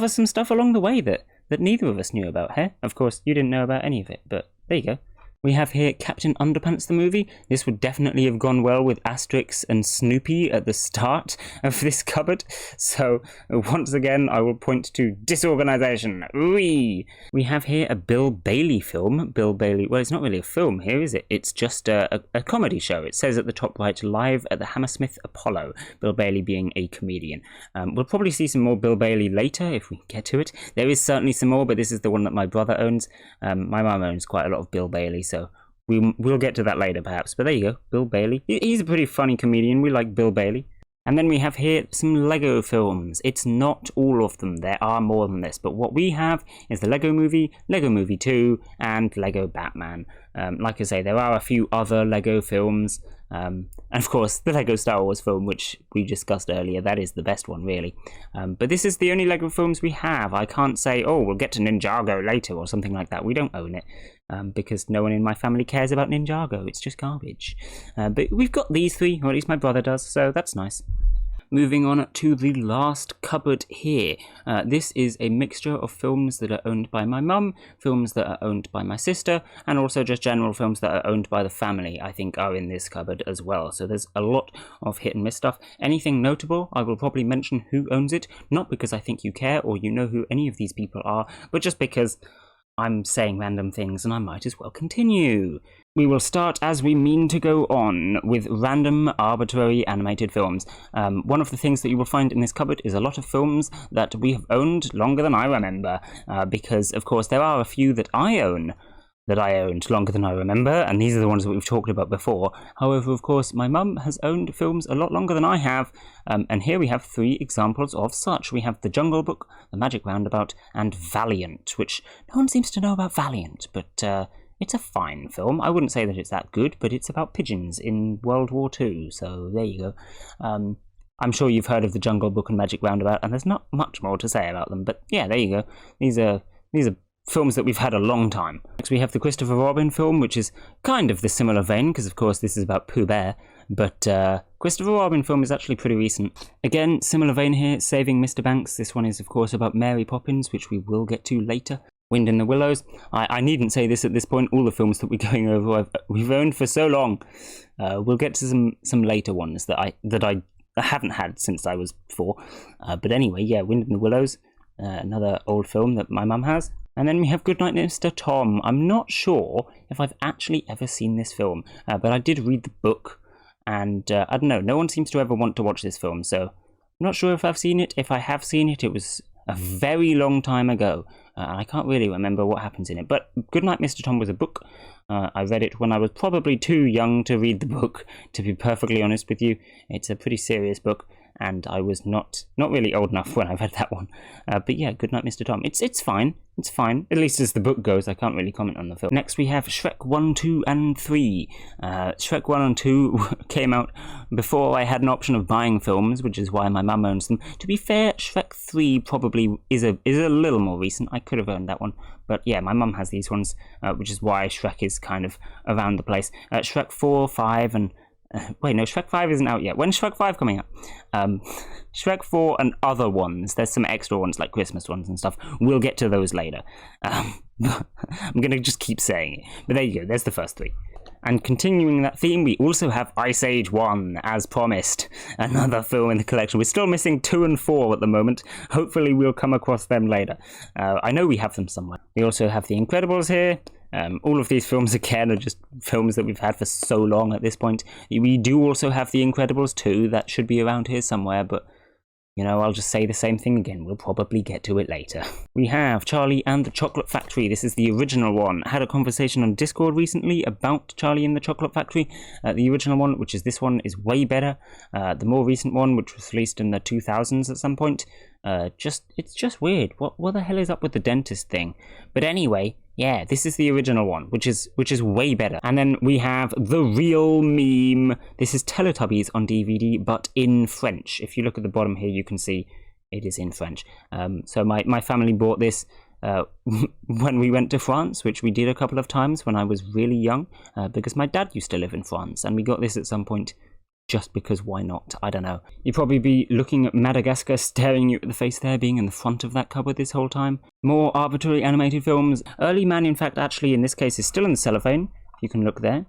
some stuff along the way that neither of us knew about. Hey, of course you didn't know about any of it, but there you go. We have here Captain Underpants the movie. This would definitely have gone well with Asterix and Snoopy at the start of this cupboard. So once again, I will point to disorganization. We have here a Bill Bailey film. Bill Bailey, well, it's not really a film here, is it? It's just a comedy show. It says at the top right, live at the Hammersmith Apollo. Bill Bailey being a comedian. We'll probably see some more Bill Bailey later if we get to it. There is certainly some more, but this is the one that my brother owns. My mum owns quite a lot of Bill Bailey, so we'll get to that later perhaps. But there you go, Bill Bailey. He's a pretty funny comedian. We like Bill Bailey. And then we have here some Lego films. It's not all of them. There are more than this. But what we have is the Lego Movie, Lego Movie 2, and Lego Batman. Like I say, there are a few other Lego films. And of course, the Lego Star Wars film, which we discussed earlier, that is the best one, really. But this is the only Lego films we have. I can't say, oh, we'll get to Ninjago later or something like that. We don't own it, because no one in my family cares about Ninjago. It's just garbage. But we've got these three, or at least my brother does, so that's nice. Moving on to the last cupboard here. This is a mixture of films that are owned by my mum, films that are owned by my sister, and also just general films that are owned by the family, I think, are in this cupboard as well. So there's a lot of hit and miss stuff. Anything notable, I will probably mention who owns it, not because I think you care or you know who any of these people are, but just because I'm saying random things and I might as well continue. We will start as we mean to go on with random, arbitrary animated films. One of the things that you will find in this cupboard is a lot of films that we have owned longer than I remember, because, of course, there are a few that I owned longer than I remember, and these are the ones that we've talked about before. However, of course, my mum has owned films a lot longer than I have, and here we have 3 examples of such. We have The Jungle Book, The Magic Roundabout, and Valiant, which no one seems to know about Valiant, but it's a fine film. I wouldn't say that it's that good, but it's about pigeons in World War II, so there you go. I'm sure you've heard of The Jungle Book and Magic Roundabout, and there's not much more to say about them, but yeah, there you go. These are films that we've had a long time. Next we have the Christopher Robin film, which is kind of the similar vein, because of course this is about Pooh Bear, but Christopher Robin film is actually pretty recent. Again, similar vein here, Saving Mr. Banks. This one is of course about Mary Poppins, which we will get to later. Wind in the Willows. I needn't say this at this point, all the films that we're going over we've owned for so long. We'll get to some later ones that I haven't had since I was 4. But anyway, yeah, Wind in the Willows, another old film that my mum has. And then we have Goodnight Mr. Tom. I'm not sure if I've actually ever seen this film, but I did read the book, and I don't know, no one seems to ever want to watch this film, so I'm not sure if I've seen it. If I have seen it, it was a very long time ago, and I can't really remember what happens in it. But Goodnight Mr. Tom was a book. I read it when I was probably too young to read the book, to be perfectly honest with you. It's a pretty serious book, and I was not really old enough when I read that one. But yeah, Goodnight Mr. Tom. It's fine. It's fine, at least as the book goes. I can't really comment on the film. Next we have Shrek 1, 2, and 3. Shrek 1 and 2 came out before I had an option of buying films, which is why my mum owns them. To be fair, Shrek 3 probably is a little more recent. I could have owned that one. But yeah, my mum has these ones, which is why Shrek is kind of around the place. Shrek 4, 5, and... wait, no, Shrek 5 isn't out yet. When's Shrek 5 coming out? Shrek 4 and other ones. There's some extra ones, like Christmas ones and stuff. We'll get to those later. I'm going to just keep saying it. But there you go, there's the first 3. And continuing that theme, we also have Ice Age 1, as promised. Another film in the collection. We're still missing 2 and 4 at the moment. Hopefully we'll come across them later. I know we have them somewhere. We also have The Incredibles here. All of these films, again, are just films that we've had for so long at this point. We do also have The Incredibles 2, that should be around here somewhere, but, you know, I'll just say the same thing again. We'll probably get to it later. We have Charlie and the Chocolate Factory. This is the original one. I had a conversation on Discord recently about Charlie and the Chocolate Factory. The original one, which is this one, is way better. The more recent one, which was released in the 2000s at some point, it's just weird. What the hell is up with the dentist thing? But anyway, yeah, this is the original one, which is way better. And then we have The Real Meme. This is Teletubbies on DVD, but in French. If you look at the bottom here, you can see it is in French. So my family bought this when we went to France, which we did a couple of times when I was really young, because my dad used to live in France, and we got this at some point. Just because why not? I don't know. You'd probably be looking at Madagascar staring you at the face there, being in the front of that cupboard this whole time. More arbitrary animated films. Early Man, in fact, actually in this case is still in the cellophane. You can look there.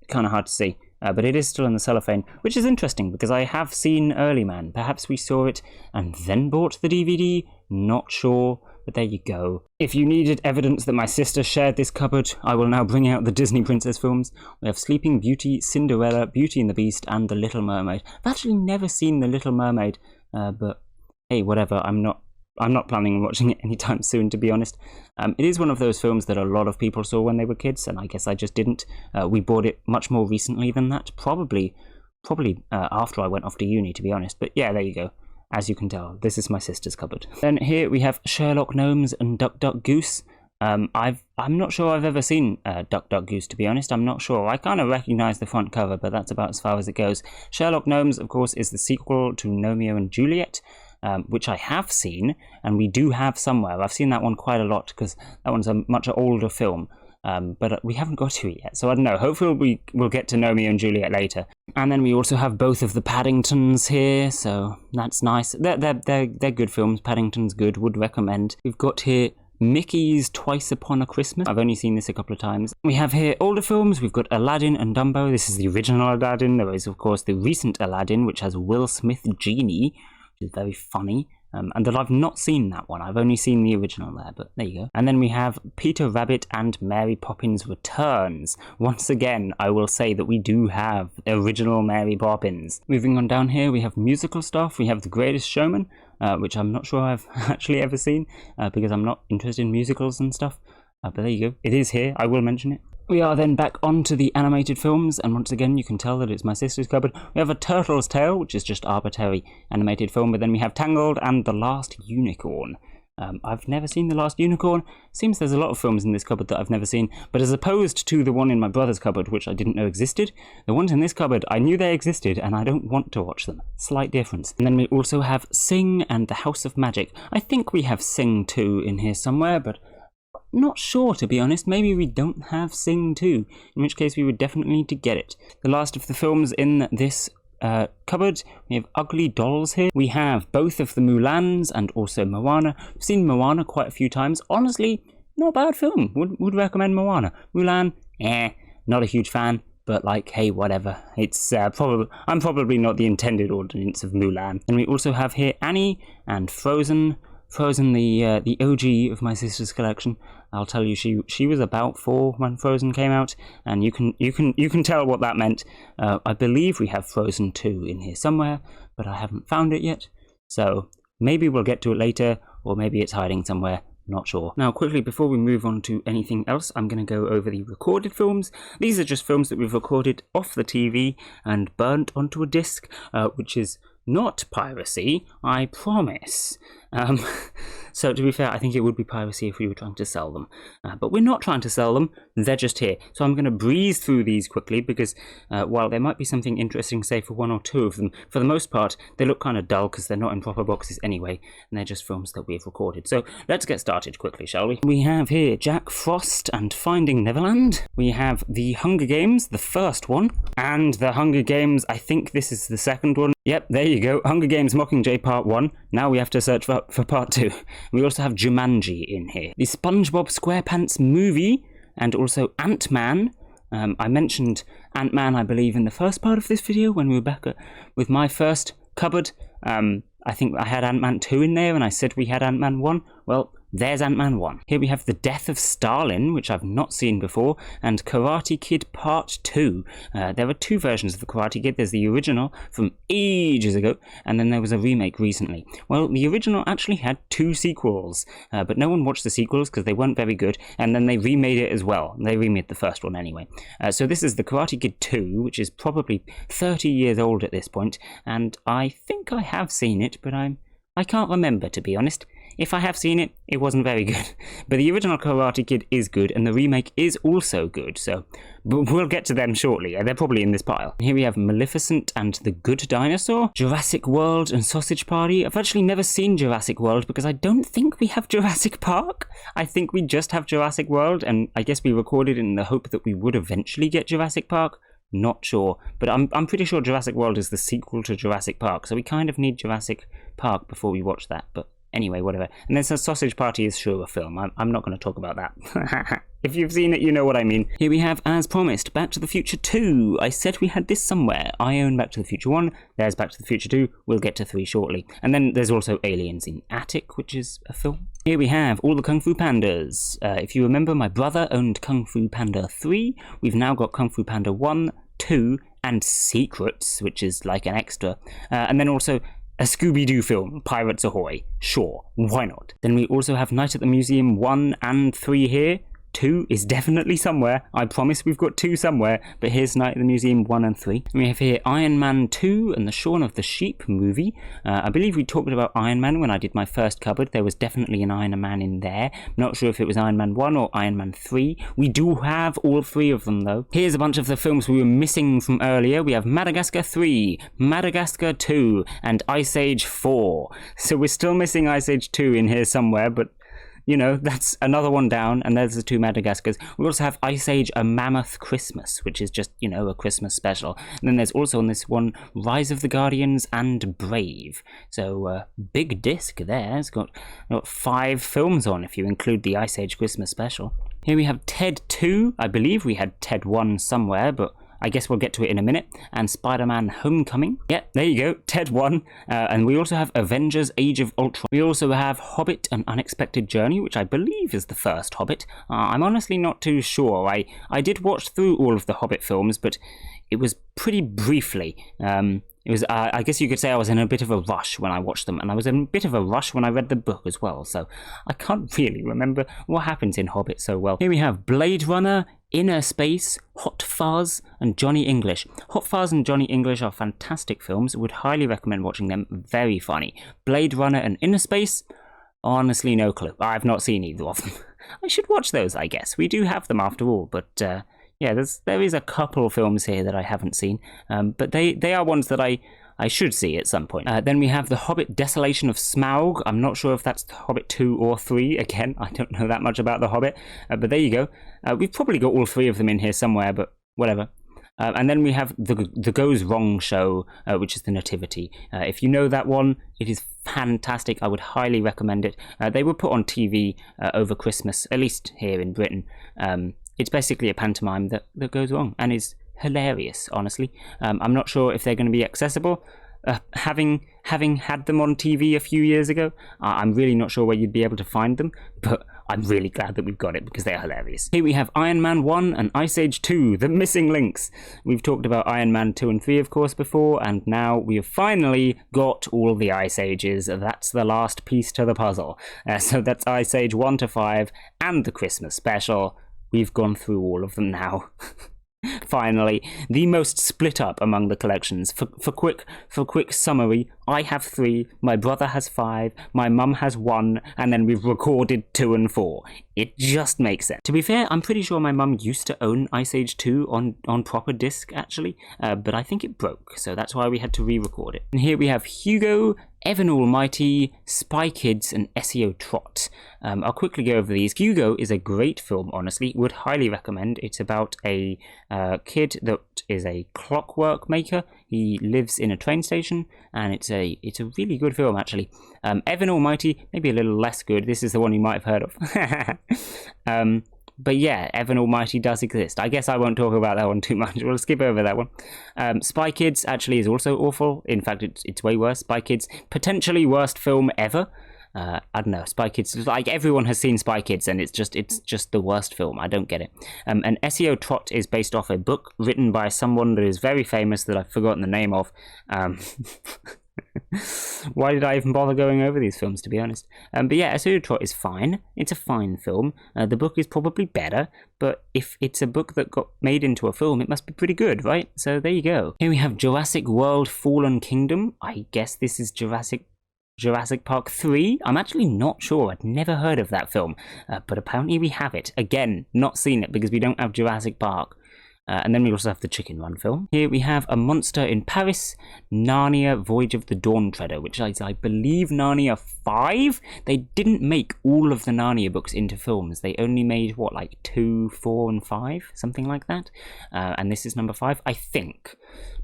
Kind of hard to see. But it is still in the cellophane, which is interesting because I have seen Early Man. Perhaps we saw it and then bought the DVD. Not sure. But there you go. If you needed evidence that my sister shared this cupboard, I will now bring out the Disney princess films. We have Sleeping Beauty, Cinderella, Beauty and the Beast, and The Little Mermaid. I've actually never seen The Little Mermaid, but hey, whatever. I'm not planning on watching it anytime soon, to be honest. It is one of those films that a lot of people saw when they were kids, and I guess I just didn't. We bought it much more recently than that, probably after I went off to uni, to be honest. But yeah, there you go. As you can tell, this is my sister's cupboard. Then here we have Sherlock Gnomes and Duck Duck Goose. I'm not sure I've ever seen Duck Duck Goose, to be honest. I'm not sure. I kind of recognise the front cover, but that's about as far as it goes. Sherlock Gnomes, of course, is the sequel to Romeo and Juliet, which I have seen, and we do have somewhere. I've seen that one quite a lot, because that one's a much older film. But we haven't got to it yet, so I don't know. Hopefully we'll get to Romeo and Juliet later. And then we also have both of the Paddingtons here, so that's nice. They're good films. Paddington's good, would recommend. We've got here Mickey's Twice Upon a Christmas. I've only seen this a couple of times. We have here older films. We've got Aladdin and Dumbo. This is the original Aladdin. There is, of course, the recent Aladdin, which has Will Smith Genie, which is very funny. And that I've not seen that one. I've only seen the original there, but there you go. And then we have Peter Rabbit and Mary Poppins Returns. Once again, I will say that we do have original Mary Poppins. Moving on down here, we have musical stuff. We have The Greatest Showman, which I'm not sure I've actually ever seen, because I'm not interested in musicals and stuff. But there you go. It is here. I will mention it. We are then back onto the animated films, and once again you can tell that it's my sister's cupboard. We have A Turtle's Tale, which is just arbitrary animated film, but then we have Tangled and The Last Unicorn. I've never seen The Last Unicorn. Seems there's a lot of films in this cupboard that I've never seen, but as opposed to the one in my brother's cupboard, which I didn't know existed, the ones in this cupboard, I knew they existed, and I don't want to watch them. Slight difference. And then we also have Sing and The House of Magic. I think we have Sing 2 in here somewhere, but not sure, to be honest. Maybe we don't have Sing 2, in which case we would definitely need to get it. The last of the films in this cupboard, we have Ugly Dolls here. We have both of the Mulans and also Moana. We've seen Moana quite a few times. Honestly, not a bad film. Would recommend Moana. Mulan, not a huge fan. But like, hey, whatever. It's I'm probably not the intended audience of Mulan. And we also have here Annie and Frozen. Frozen, the OG of my sister's collection. I'll tell you, she was about 4 when Frozen came out, and you can tell what that meant. I believe we have Frozen 2 in here somewhere, but I haven't found it yet. So maybe we'll get to it later, or maybe it's hiding somewhere. Not sure. Now, quickly, before we move on to anything else, I'm going to go over the recorded films. These are just films that we've recorded off the TV and burnt onto a disc, which is not piracy, I promise. So to be fair, I think it would be piracy if we were trying to sell them. But we're not trying to sell them, they're just here. So I'm going to breeze through these quickly because while there might be something interesting, say, for 1 or 2 of them, for the most part, they look kind of dull because they're not in proper boxes anyway, and they're just films that we've recorded. So let's get started quickly, shall we? We have here Jack Frost and Finding Neverland. We have The Hunger Games, the first one, and The Hunger Games, I think this is the second one. Yep, there you go. Hunger Games Mockingjay Part 1. Now we have to search for Part 2. We also have Jumanji in here. The SpongeBob SquarePants movie, and also Ant-Man. I mentioned Ant-Man, I believe, in the first part of this video when we were back with my first cupboard. I think I had Ant-Man 2 in there, and I said we had Ant-Man 1. Well, there's Ant-Man 1. Here we have The Death of Stalin, which I've not seen before, and Karate Kid Part 2. There are 2 versions of the Karate Kid. There's the original from ages ago, and then there was a remake recently. Well, the original actually had 2 sequels, but no one watched the sequels because they weren't very good, and then they remade it as well. They remade the first one anyway. So this is the Karate Kid 2, which is probably 30 years old at this point, and I think I have seen it, but I can't remember, to be honest. If I have seen it, it wasn't very good. But the original Karate Kid is good, and the remake is also good, so we'll get to them shortly. They're probably in this pile. Here we have Maleficent and the Good Dinosaur, Jurassic World and Sausage Party. I've actually never seen Jurassic World because I don't think we have Jurassic Park. I think we just have Jurassic World, and I guess we recorded in the hope that we would eventually get Jurassic Park. Not sure, but I'm pretty sure Jurassic World is the sequel to Jurassic Park, so we kind of need Jurassic Park before we watch that, but anyway, whatever. And then Sausage Party is sure a film. I'm not going to talk about that. If you've seen it, you know what I mean. Here we have, as promised, Back to the Future 2. I said we had this somewhere. I own Back to the Future 1. There's Back to the Future 2. We'll get to 3 shortly. And then there's also Aliens in Attic, which is a film. Here we have all the Kung Fu Pandas. If you remember, my brother owned Kung Fu Panda 3. We've now got Kung Fu Panda 1, 2, and Secrets, which is like an extra. And then also a Scooby-Doo film, Pirates Ahoy. Sure, why not? Then we also have Night at the Museum 1 and 3 here. 2 is definitely somewhere. I promise we've got 2 somewhere, but here's Night at the Museum 1 and 3. And we have here Iron Man 2 and the Shaun of the Sheep movie. I believe we talked about Iron Man when I did my first cupboard. There was definitely an Iron Man in there. I'm not sure if it was Iron Man 1 or Iron Man 3. We do have all 3 of them though. Here's a bunch of the films we were missing from earlier. We have Madagascar 3, Madagascar 2, and Ice Age 4. So we're still missing Ice Age 2 in here somewhere, but you know, that's another one down, and there's the 2 Madagascars. We also have Ice Age A Mammoth Christmas, which is just, you know, a Christmas special. And then there's also on this one, Rise of the Guardians and Brave. So, big disc there. It's got 5 films on, if you include the Ice Age Christmas special. Here we have Ted 2. I believe we had Ted 1 somewhere, but I guess we'll get to it in a minute. And Spider-Man Homecoming. Yeah, there you go, Ted 1. And we also have Avengers Age of Ultron. We also have Hobbit An Unexpected Journey, which I believe is the first Hobbit. I'm honestly not too sure. I did watch through all of the Hobbit films, but it was pretty briefly. It was, I guess you could say I was in a bit of a rush when I watched them, and I was in a bit of a rush when I read the book as well, so I can't really remember what happens in Hobbit so well. Here we have Blade Runner, Inner Space, Hot Fuzz, and Johnny English. Hot Fuzz and Johnny English are fantastic films. Would highly recommend watching them. Very funny. Blade Runner and Inner Space? Honestly, no clue. I've not seen either of them. I should watch those, I guess. We do have them after all, but yeah, there is a couple of films here that I haven't seen, but they are ones that I should see at some point. Then we have The Hobbit Desolation of Smaug. I'm not sure if that's The Hobbit 2 or 3. Again, I don't know that much about The Hobbit, but there you go. We've probably got all 3 of them in here somewhere, but whatever. And then we have the Goes Wrong show, which is The Nativity. If you know that one, it is fantastic. I would highly recommend it. They were put on TV over Christmas, at least here in Britain. It's basically a pantomime that goes wrong and is hilarious, honestly. I'm not sure if they're going to be accessible. Having had them on TV a few years ago, I'm really not sure where you'd be able to find them, but I'm really glad that we've got it because they're hilarious. Here we have Iron Man 1 and Ice Age 2, the missing links. We've talked about Iron Man 2 and 3, of course, before, and now we have finally got all the Ice Ages. That's the last piece to the puzzle. So that's Ice Age 1 to 5 and the Christmas special. We've gone through all of them now. Finally, the most split up among the collections. For quick summary, I have 3, my brother has 5, my mum has 1, and then we've recorded 2 and 4. It just makes sense. To be fair, I'm pretty sure my mum used to own Ice Age 2 on proper disc, actually, but I think it broke, so that's why we had to re-record it. And here we have Hugo, Evan Almighty, Spy Kids, and SEO Trot. I'll quickly go over these. Hugo is a great film, honestly. Would highly recommend. It's about a kid that is a clockwork maker. He lives in a train station, and it's a really good film, actually. Evan Almighty, maybe a little less good. This is the one you might have heard of. But yeah, Evan Almighty does exist. I guess I won't talk about that one too much. We'll skip over that one. Spy Kids actually is also awful. In fact, it's way worse. Spy Kids, potentially worst film ever. I don't know. Spy Kids, like everyone has seen Spy Kids, and it's just the worst film. I don't get it. And SEO Trot is based off a book written by someone that is very famous that I've forgotten the name of. Why did I even bother going over these films, to be honest? But yeah, SEO Trot is fine. It's a fine film. The book is probably better, but if it's a book that got made into a film, it must be pretty good, right? So there you go. Here we have Jurassic World Fallen Kingdom. I guess this is Jurassic Park 3? I'm actually not sure. I'd never heard of that film, but apparently we have it. Again, not seen it because we don't have Jurassic Park. And then we also have the Chicken Run film. Here we have A Monster in Paris, Narnia Voyage of the Dawn Treader, which is, I believe, Narnia 5? They didn't make all of the Narnia books into films. They only made, what, like 2, 4, and 5? Something like that. And this is number 5, I think.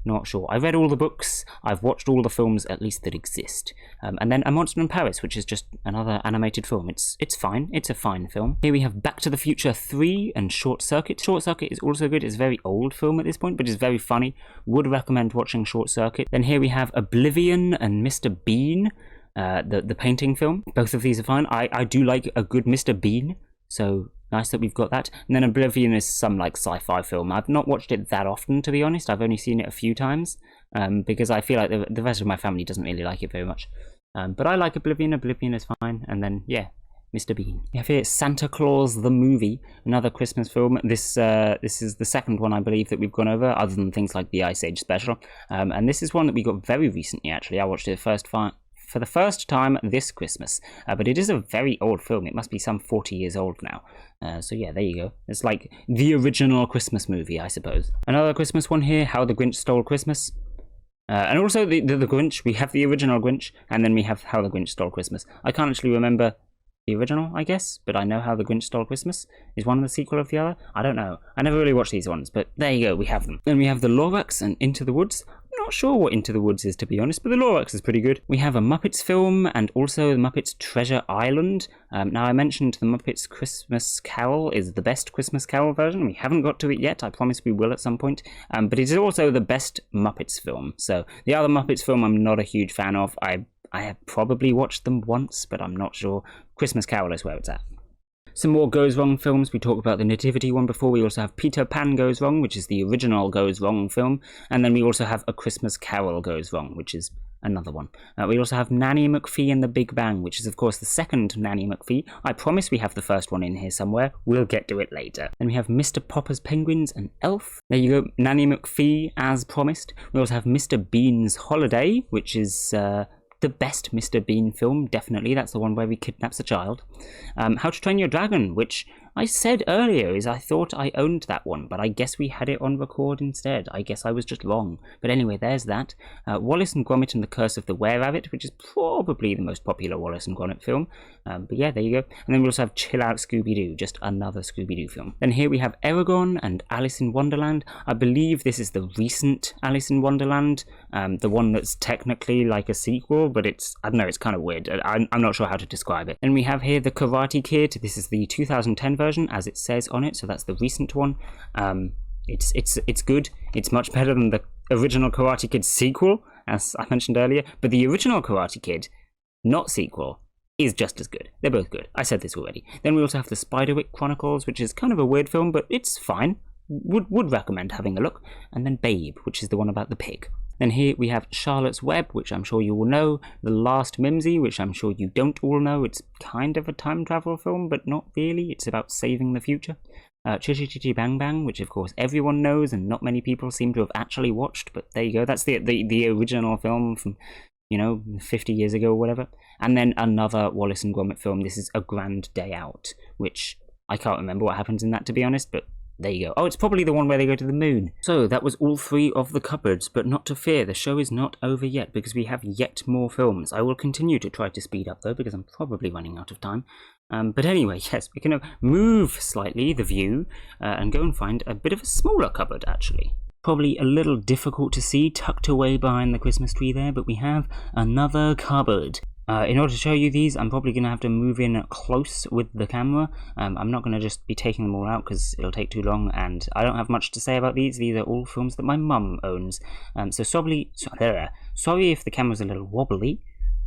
Not sure. I read all the books. I've watched all the films, at least, that exist. And then A Monster in Paris, which is just another animated film. It's fine. It's a fine film. Here we have Back to the Future 3 and Short Circuit. Short Circuit is also good. It's a very old film at this point, but it's very funny. Would recommend watching Short Circuit. Then here we have Oblivion and Mr. Bean, the painting film. Both of these are fine. I do like a good Mr. Bean, so nice that we've got that. And then Oblivion is some like sci-fi film. I've not watched it that often, to be honest. I've only seen it a few times because I feel like the rest of my family doesn't really like it very much. But I like Oblivion. Oblivion is fine. And then, yeah, Mr. Bean. We have here Santa Claus the Movie, another Christmas film. This is the second one, I believe, that we've gone over, other than things like the Ice Age special. And this is one that we got very recently, actually. I watched it for the first time this Christmas. But it is a very old film. It must be some 40 years old now. So yeah, there you go. It's like the original Christmas movie, I suppose. Another Christmas one here, How the Grinch Stole Christmas. And also the Grinch. We have the original Grinch, and then we have How the Grinch Stole Christmas. I can't actually remember the original, I guess, but I know How the Grinch Stole Christmas is one of the sequel of the other. I don't know. I never really watched these ones, but there you go, we have them. Then we have the Lorax and Into the Woods. I'm not sure what Into the Woods is, to be honest, but the Lorax is pretty good. We have a Muppets film and also the Muppets Treasure Island. Now, I mentioned the Muppets Christmas Carol is the best Christmas Carol version. We haven't got to it yet. I promise we will at some point. But it is also the best Muppets film. So the other Muppets film I'm not a huge fan of. I have probably watched them once, but I'm not sure. Christmas Carol is where it's at. Some more Goes Wrong films. We talked about the Nativity one before. We also have Peter Pan Goes Wrong, which is the original Goes Wrong film. And then we also have A Christmas Carol Goes Wrong, which is another one. We also have Nanny McPhee and the Big Bang, which is, of course, the second Nanny McPhee. I promise we have the first one in here somewhere. We'll get to it later. Then we have Mr. Popper's Penguins and Elf. There you go, Nanny McPhee, as promised. We also have Mr. Bean's Holiday, which is the best Mr. Bean film, definitely. That's the one where he kidnaps a child. How to Train Your Dragon, which I said earlier is I thought I owned that one, but I guess we had it on record instead. I guess I was just wrong. But anyway, there's that. Wallace and Gromit and the Curse of the Were-Rabbit, which is probably the most popular Wallace and Gromit film. But yeah, there you go. And then we also have Chill Out Scooby-Doo, just another Scooby-Doo film. Then here we have Eragon and Alice in Wonderland. I believe this is the recent Alice in Wonderland, the one that's technically like a sequel, but it's, I don't know, it's kind of weird. I'm not sure how to describe it. Then we have here The Karate Kid. This is the 2010 version, as it says on it, so that's the recent one. It's good. It's much better than the original Karate Kid sequel, as I mentioned earlier, but the original Karate Kid, not sequel, is just as good. They're both good. I said this already. Then we also have the Spiderwick Chronicles, which is kind of a weird film, but it's fine. Would recommend having a look. And then Babe, which is the one about the pig. Then here we have Charlotte's Web, which I'm sure you will know. The Last Mimsy, which I'm sure you don't all know. It's kind of a time travel film, but not really. It's about saving the future. Chitty Chitty Bang Bang, which of course everyone knows and not many people seem to have actually watched, but there you go. That's the original film from, 50 years ago or whatever. And then another Wallace and Gromit film. This is A Grand Day Out, which I can't remember what happens in that, to be honest, but there you go. Oh, it's probably the one where they go to the moon. So that was all three of the cupboards, but not to fear, the show is not over yet because we have yet more films. I will continue to try to speed up though because I'm probably running out of time. But anyway, yes, we're going to move slightly the view and go and find a bit of a smaller cupboard actually. Probably a little difficult to see tucked away behind the Christmas tree there, but we have another cupboard. In order to show you these, I'm probably going to have to move in close with the camera. I'm not going to just be taking them all out because it'll take too long, and I don't have much to say about these. These are all films that my mum owns. So sorry if the camera's a little wobbly.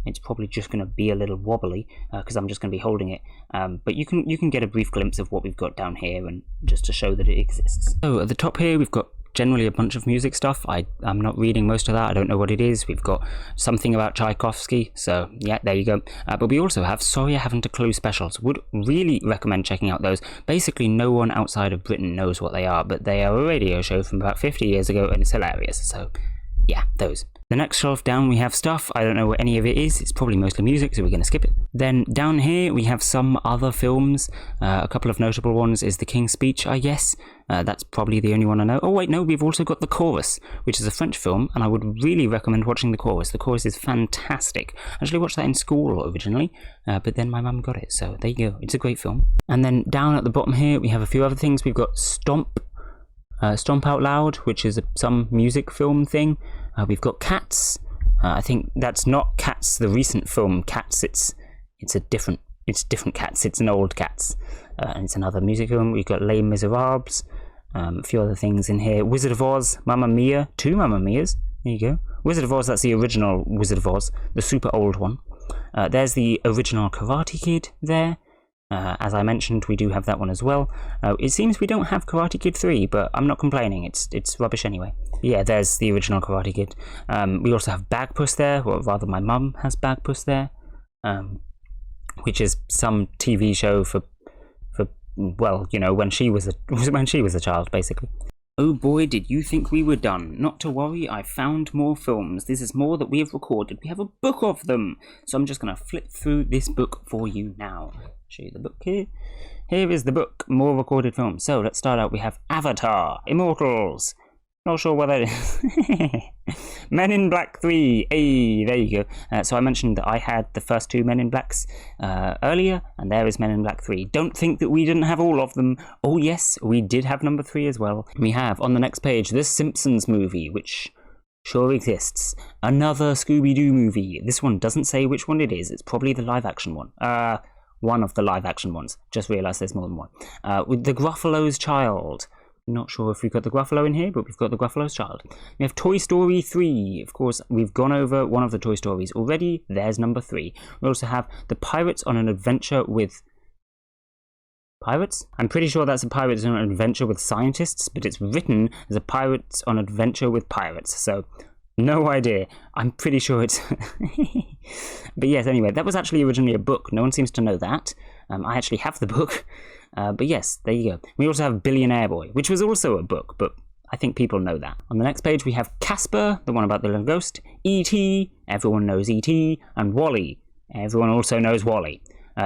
It's probably just going to be a little wobbly because I'm just going to be holding it. But you can get a brief glimpse of what we've got down here, and just to show that it exists. So at the top here, we've got generally a bunch of music stuff. I'm not reading most of that. I don't know what it is. We've got something about Tchaikovsky, so yeah, there you go. But we also have Sorry I Haven't a Clue specials. Would really recommend checking out those. Basically no one outside of Britain knows what they are, but they are a radio show from about 50 years ago and it's hilarious. So yeah, those. The next shelf down we have stuff. I don't know what any of it is. It's probably mostly music, so we're going to skip it. Then down here we have some other films. A couple of notable ones is The King's Speech, I guess. That's probably the only one I know. Oh wait, no, we've also got The Chorus, which is a French film, and I would really recommend watching The Chorus. The Chorus is fantastic. I actually watched that in school originally, but then my mum got it, so there you go. It's a great film. And then down at the bottom here we have a few other things. We've got Stomp Out Loud, which is some music film thing. We've got Cats. I think that's not Cats, the recent film Cats. It's different Cats. It's an old Cats, and it's another music film. We've got Les Miserables. A few other things in here. Wizard of Oz, Mamma Mia, 2 Mamma Mias. There you go. Wizard of Oz. That's the original Wizard of Oz, the super old one. There's the original Karate Kid there. As I mentioned, we do have that one as well. It seems we don't have Karate Kid 3, but I'm not complaining. It's rubbish anyway. Yeah, there's the original Karate Kid. We also have Bagpuss there, or rather my mum has Bagpuss there. which is some TV show for well, you know, when she was a child, basically. Oh boy, did you think we were done. Not to worry, I found more films. This is more that we have recorded. We have a book of them. So I'm just going to flip through this book for you now. Show you the book here. Here is the book, more recorded films. So let's start out. We have Avatar, Immortals. Not sure what that is. Men in Black 3. Hey, there you go. So I mentioned that I had the first two Men in Blacks earlier, and there is Men in Black 3. Don't think that we didn't have all of them. Oh yes, we did have number 3 as well. We have, on the next page, The Simpsons movie, which sure exists. Another Scooby-Doo movie. This one doesn't say which one it is. It's probably the live-action one. One of the live-action ones. Just realised there's more than one. With The Gruffalo's Child. Not sure if we've got the Gruffalo in here, but we've got the Gruffalo's Child. We have Toy Story 3. Of course, we've gone over one of the Toy Stories already. There's number 3. We also have The Pirates on an Adventure with... Pirates? I'm pretty sure that's a Pirates on an Adventure with Scientists, but it's written as a Pirates on Adventure with Pirates, so... No idea. I'm pretty sure it's... But yes, anyway, that was actually originally a book. No one seems to know that. I actually have the book. But yes, there you go. We also have Billionaire Boy, which was also a book, but I think people know that. On the next page, we have Casper, the one about the little ghost, E.T., everyone knows E.T., and Wall-E. Everyone also knows Wall-E.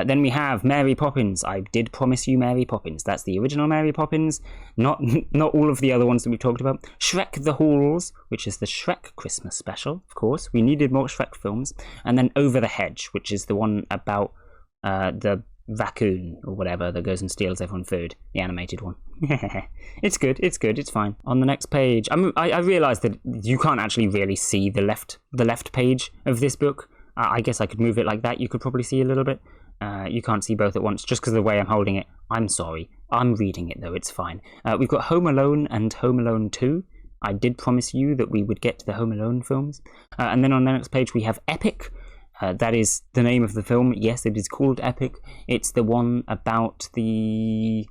Then we have Mary Poppins. I did promise you Mary Poppins. That's the original Mary Poppins, not all of the other ones that we've talked about. Shrek the Halls, which is the Shrek Christmas special, of course. We needed more Shrek films. And then Over the Hedge, which is the one about the raccoon or whatever that goes and steals everyone's food. The animated one. It's good, it's fine. On the next page, I realised that you can't actually really see the left page of this book. I guess I could move it like that. You could probably see a little bit. You can't see both at once just because of the way I'm holding it. I'm sorry. I'm reading it though, it's fine. We've got Home Alone and Home Alone 2. I did promise you that we would get to the Home Alone films. And then on the next page we have Epic. That is the name of the film. Yes, it is called Epic. It's the one about I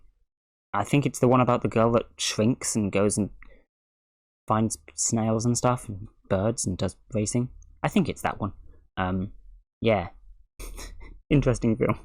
think it's the one about the girl that shrinks and goes and finds snails and stuff, and birds, and does racing. I think it's that one. Yeah. Interesting film.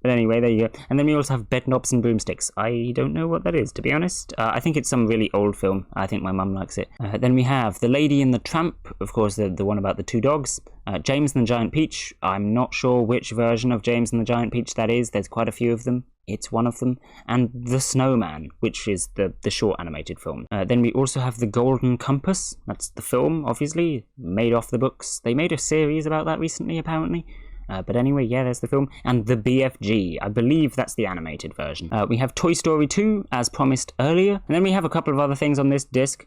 But anyway, there you go. And then we also have Bedknobs and Broomsticks. I don't know what that is, to be honest. I think it's some really old film. I think my mum likes it. Then we have The Lady and the Tramp, of course, the one about the two dogs. James and the Giant Peach. I'm not sure which version of James and the Giant Peach that is. There's quite a few of them. It's one of them. And The Snowman, which is the short animated film. Then we also have The Golden Compass. That's the film, obviously, made off the books. They made a series about that recently, apparently. But anyway, yeah, there's the film. And The BFG. I believe that's the animated version. We have Toy Story 2, as promised earlier. And then we have a couple of other things on this disc.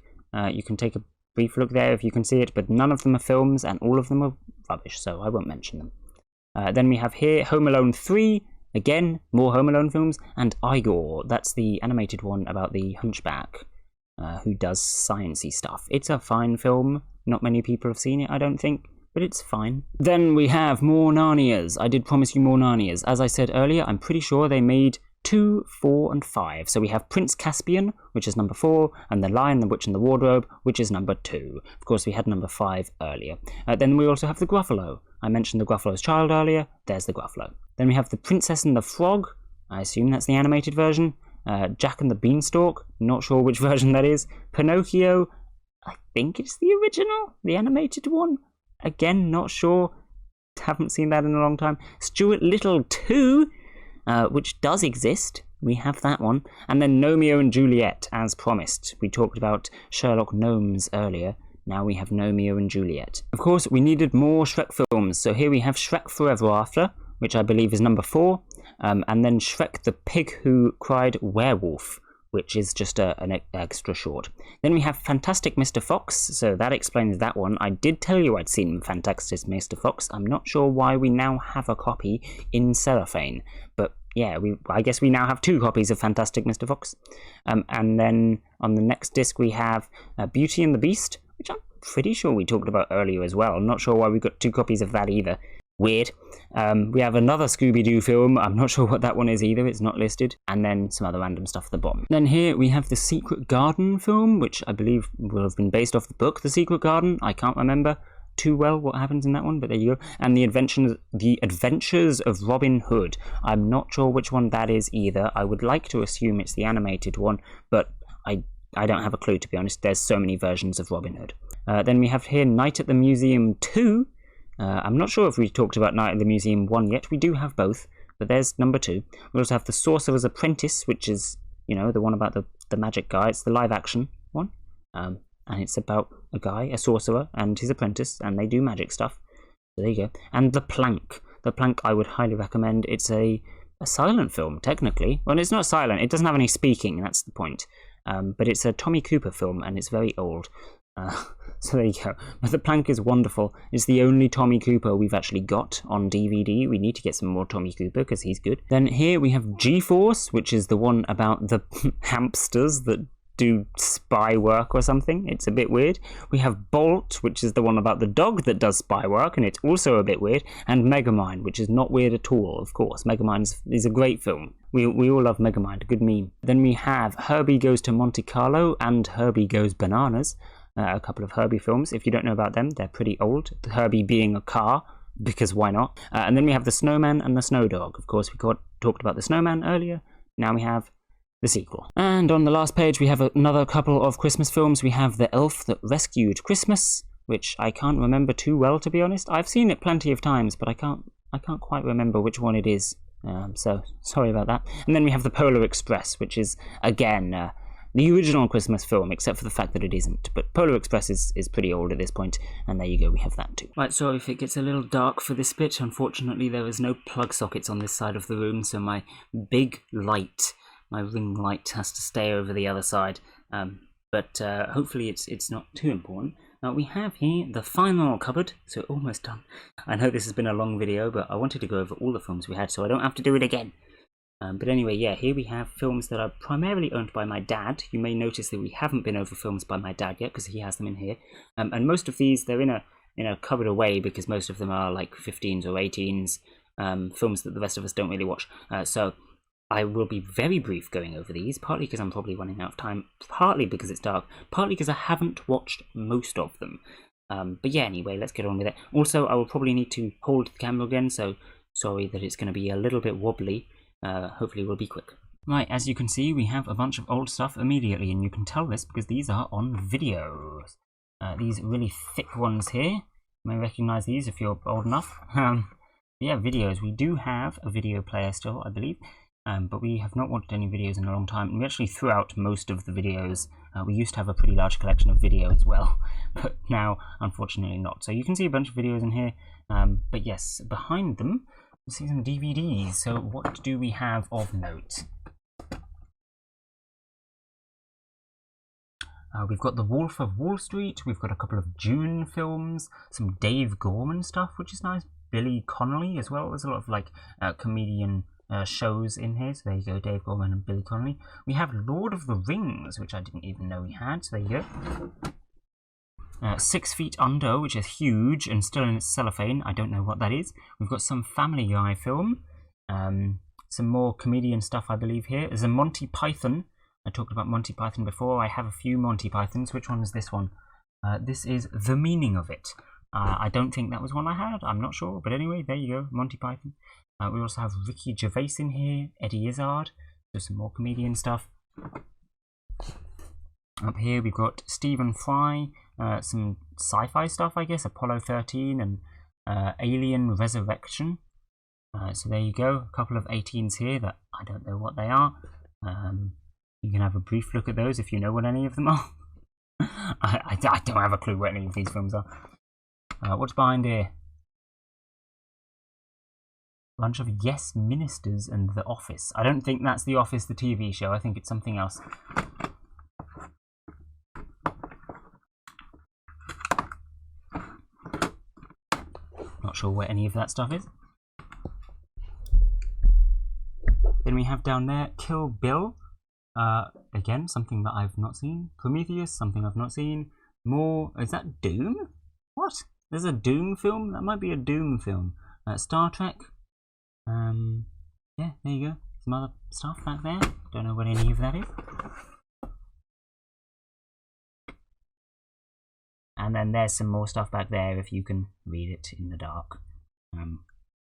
You can take a brief look there if you can see it, but none of them are films, and all of them are rubbish, so I won't mention them. Then we have here Home Alone 3. Again, more Home Alone films. And Igor. That's the animated one about the hunchback who does sciencey stuff. It's a fine film. Not many people have seen it, I don't think. But it's fine. Then we have more Narnias. I did promise you more Narnias. As I said earlier, I'm pretty sure they made 2, 4, and 5. So we have Prince Caspian, which is number 4, and The Lion, the Witch, and the Wardrobe, which is number 2. Of course, we had number 5 earlier. Then we also have The Gruffalo. I mentioned The Gruffalo's Child earlier. There's The Gruffalo. Then we have The Princess and the Frog. I assume that's the animated version. Jack and the Beanstalk. Not sure which version that is. Pinocchio. I think it's the original, the animated one. Again, not sure. Haven't seen that in a long time. Stuart Little 2, which does exist. We have that one. And then Romeo and Juliet, as promised. We talked about Sherlock Gnomes earlier. Now we have Romeo and Juliet. Of course, we needed more Shrek films. So here we have Shrek Forever After, which I believe is number 4. And then Shrek the Pig Who Cried Werewolf, which is just an extra short. Then we have Fantastic Mr. Fox, so that explains that one. I did tell you I'd seen Fantastic Mr. Fox. I'm not sure why we now have a copy in cellophane, but yeah, I guess we now have 2 copies of Fantastic Mr. Fox. And then on the next disc we have Beauty and the Beast, which I'm pretty sure we talked about earlier as well. I'm not sure why we got 2 copies of that either. Weird. We have another Scooby-Doo film. I'm not sure what that one is either. It's not listed. And then some other random stuff at the bottom. Then here we have the Secret Garden film, which I believe will have been based off the book The Secret Garden. I can't remember. too well what happens in that one, but there you go. And the Adventures of Robin Hood. I'm not sure which one that is either. I would like to assume it's the animated one, but I don't have a clue, to be honest. There's so many versions of Robin Hood. Then we have here Night at the Museum 2. I'm not sure if we talked about Night at the Museum 1 yet. We do have both, but there's number 2. We also have The Sorcerer's Apprentice, which is, you know, the one about the magic guy. It's the live action one. And it's about a guy, a sorcerer, and his apprentice, and they do magic stuff. So there you go. And The Plank. The Plank I would highly recommend. It's a silent film, technically. Well, it's not silent. It doesn't have any speaking, that's the point. But it's a Tommy Cooper film, and it's very old. So there you go. But The Plank is wonderful. It's the only Tommy Cooper we've actually got on DVD. We need to get some more Tommy Cooper, because he's good. Then here we have G-Force, which is the one about the hamsters that do spy work or something. It's a bit weird. We have Bolt, which is the one about the dog that does spy work, and it's also a bit weird. And Megamind, which is not weird at all, of course. Megamind is a great film. We all love Megamind, a good meme. Then we have Herbie Goes to Monte Carlo and Herbie Goes Bananas, a couple of Herbie films. If you don't know about them, they're pretty old. Herbie being a car, because why not? And then we have The Snowman and the Snow Dog. Of course, we talked about The Snowman earlier. Now we have the sequel. And on the last page we have another couple of Christmas films. We have The Elf That Rescued Christmas, which I can't remember too well, to be honest. I've seen it plenty of times, but I can't quite remember which one it is. So sorry about that. And then we have The Polar Express, which is again the original Christmas film, except for the fact that it isn't. But Polar Express is pretty old at this point, and there you go, we have that too. Right, sorry if it gets a little dark for this bit. Unfortunately, there is no plug sockets on this side of the room, so my big light, my ring light, has to stay over the other side. But hopefully it's not too important. Now we have here the final cupboard, so almost done. I know this has been a long video, but I wanted to go over all the films we had so I don't have to do it again. But anyway, yeah, here we have films that are primarily owned by my dad. You may notice that we haven't been over films by my dad yet, because he has them in here. And most of these, they're in a cupboard away, because most of them are like 15s or 18s, films that the rest of us don't really watch. So I will be very brief going over these, partly because I'm probably running out of time, partly because it's dark, partly because I haven't watched most of them. But yeah, anyway, let's get on with it. Also, I will probably need to hold the camera again, so sorry that it's going to be a little bit wobbly. Hopefully we'll be quick. Right, as you can see, we have a bunch of old stuff immediately, and you can tell this because these are on videos. These really thick ones here. You may recognise these if you're old enough. Yeah, videos. We do have a video player still, I believe. But we have not watched any videos in a long time. We actually threw out most of the videos. We used to have a pretty large collection of video as well, but now, unfortunately, not. So you can see a bunch of videos in here, but yes, behind them, we'll see some DVDs. So what do we have of note? We've got The Wolf of Wall Street, we've got a couple of June films, some Dave Gorman stuff, which is nice, Billy Connolly as well. There's a lot of like comedian shows in here, so there you go, Dave Gorman and Billy Connolly. We have Lord of the Rings, which I didn't even know we had, so there you go. 6 Feet Under, which is huge and still in its cellophane. I don't know what that is. We've got some Family Guy film, some more comedian stuff I believe here. There's a Monty Python. I talked about Monty Python before. I have a few Monty Pythons. Which one is this one? This is The Meaning of It. I don't think that was one I had. I'm not sure. But anyway, there you go, Monty Python. We also have Ricky Gervais in here, Eddie Izzard, so some more comedian stuff. Up here we've got Stephen Fry, some sci-fi stuff, I guess, Apollo 13 and Alien Resurrection. So there you go, a couple of 18s here that I don't know what they are. You can have a brief look at those if you know what any of them are. I don't have a clue what any of these films are. What's behind here? Bunch of Yes Ministers and The Office. I don't think that's The Office, the TV show. I think it's something else. Not sure where any of that stuff is. Then we have down there Kill Bill. Again, something that I've not seen. Prometheus, something I've not seen. More, is that Doom? What? There's a Doom film? That might be a Doom film. Star Trek. Yeah, there you go. Some other stuff back there. Don't know what any of that is. And then there's some more stuff back there if you can read it in the dark.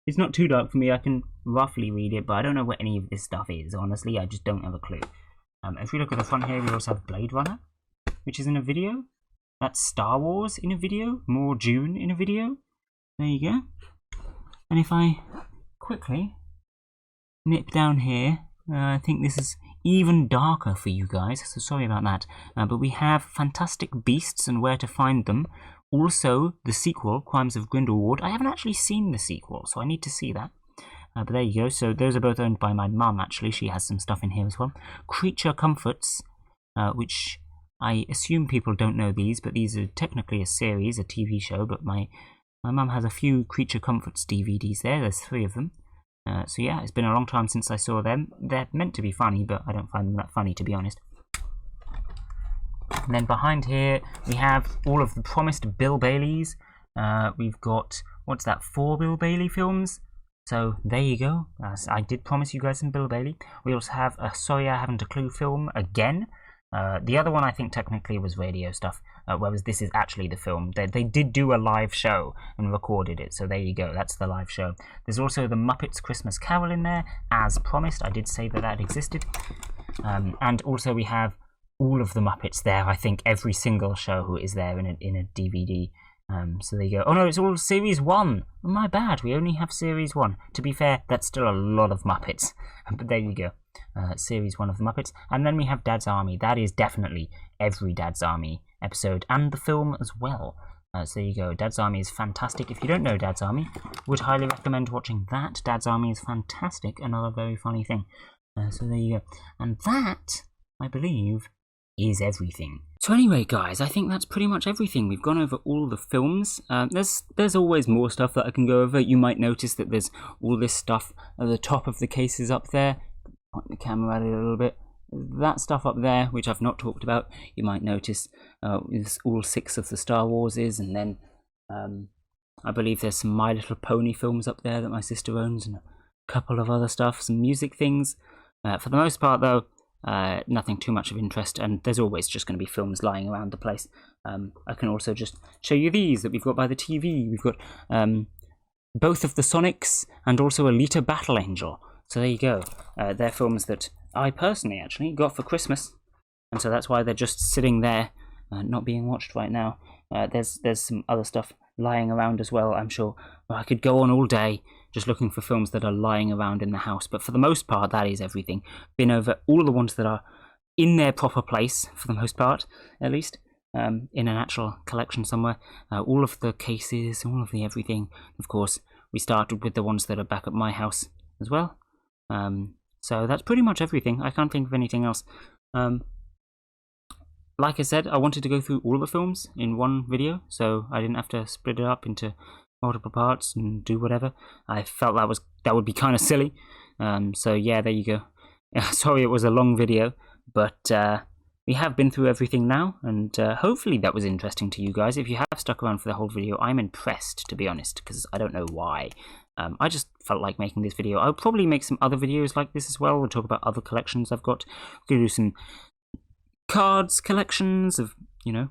It's not too dark for me, I can roughly read it, but I don't know what any of this stuff is, honestly, I just don't have a clue. If we look at the front here, we also have Blade Runner, which is in a video. That's Star Wars in a video, more Dune in a video. There you go. And if I quickly nip down here, I think this is even darker for you guys, so sorry about that. But we have Fantastic Beasts and Where to Find Them. Also, the sequel, Crimes of Grindelwald. I haven't actually seen the sequel, so I need to see that. But there you go. So those are both owned by my mum, actually. She has some stuff in here as well. Creature Comforts, which I assume people don't know these, but these are technically a series, a TV show. But my mum has a few Creature Comforts DVDs there. There's 3 of them. So yeah, it's been a long time since I saw them. They're meant to be funny, but I don't find them that funny, to be honest. And then behind here, we have all of the promised Bill Baileys. We've got, what's that, 4 Bill Bailey films? So there you go. I did promise you guys some Bill Bailey. We also have a Sorry I Haven't a Clue film again. The other one I think technically was radio stuff, whereas this is actually the film. They did do a live show and recorded it, so there you go, that's the live show. There's also the Muppets Christmas Carol in there, as promised. I did say that that existed. And also we have all of the Muppets there. I think every single show is there in a DVD. So there you go. Oh no, it's all Series 1! Oh, my bad, we only have Series 1. To be fair, that's still a lot of Muppets. But there you go. Series 1 of the Muppets. And then we have Dad's Army. That is definitely every Dad's Army episode, and the film as well. So there you go. Dad's Army is fantastic. If you don't know Dad's Army, would highly recommend watching that. Dad's Army is fantastic. Another very funny thing. So there you go. And that, I believe, is everything. So anyway, guys, I think that's pretty much everything. We've gone over all the films. There's always more stuff that I can go over. You might notice that there's all this stuff at the top of the cases up there. Point the camera at it a little bit. That stuff up there, which I've not talked about, you might notice is all 6 of the Star Warses, and then I believe there's some My Little Pony films up there that my sister owns, and a couple of other stuff, some music things. For the most part, though, nothing too much of interest, and there's always just going to be films lying around the place. I can also just show you these that we've got by the TV. We've got both of the Sonics and also Alita Battle Angel. So there you go. They're films that I personally actually got for Christmas, and so that's why they're just sitting there, not being watched right now. There's some other stuff lying around as well, I'm sure. Well, I could go on all day just looking for films that are lying around in the house, but for the most part, that is everything. Been over all the ones that are in their proper place, for the most part, at least, in an actual collection somewhere. All of the cases, all of the everything. Of course, we started with the ones that are back at my house as well. So that's pretty much everything. I can't think of anything else. Like I said, I wanted to go through all the films in one video, so I didn't have to split it up into multiple parts and do whatever. I felt that would be kind of silly. So yeah, there you go. Sorry it was a long video, but we have been through everything now, and hopefully that was interesting to you guys. If you have stuck around for the whole video, I'm impressed, to be honest, because I don't know why. I just felt like making this video. I'll probably make some other videos like this as well. We'll talk about other collections I've got. We're going to do some cards collections of,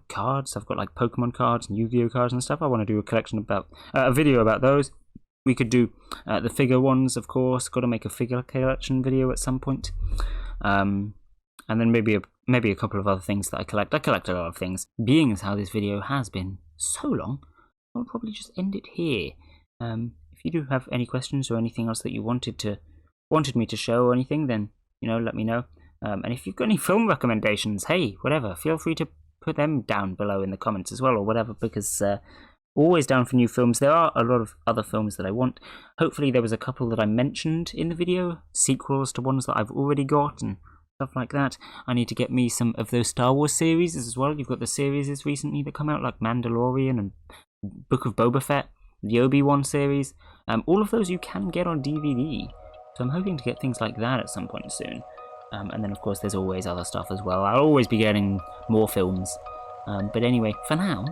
cards. I've got like Pokemon cards and Yu-Gi-Oh cards and stuff. I want to do a collection about, a video about those. We could do the figure ones, of course. Got to make a figure collection video at some point. And then maybe a couple of other things that I collect. I collect a lot of things. Being as how this video has been so long, I'll probably just end it here. If you do have any questions or anything else that you wanted me to show or anything, then let me know. And if you've got any film recommendations, hey, whatever, feel free to put them down below in the comments as well, or whatever, because always down for new films. There are a lot of other films that I want. Hopefully there was a couple that I mentioned in the video, sequels to ones that I've already got and stuff like that. I need to get me some of those Star Wars series as well. You've got the series recently that come out, like Mandalorian and Book of Boba Fett, the Obi-Wan series. All of those you can get on DVD, so I'm hoping to get things like that at some point soon. And then of course there's always other stuff as well. I'll always be getting more films. But anyway, for now,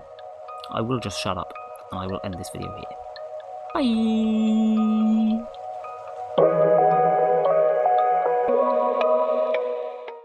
I will just shut up and I will end this video here. Bye!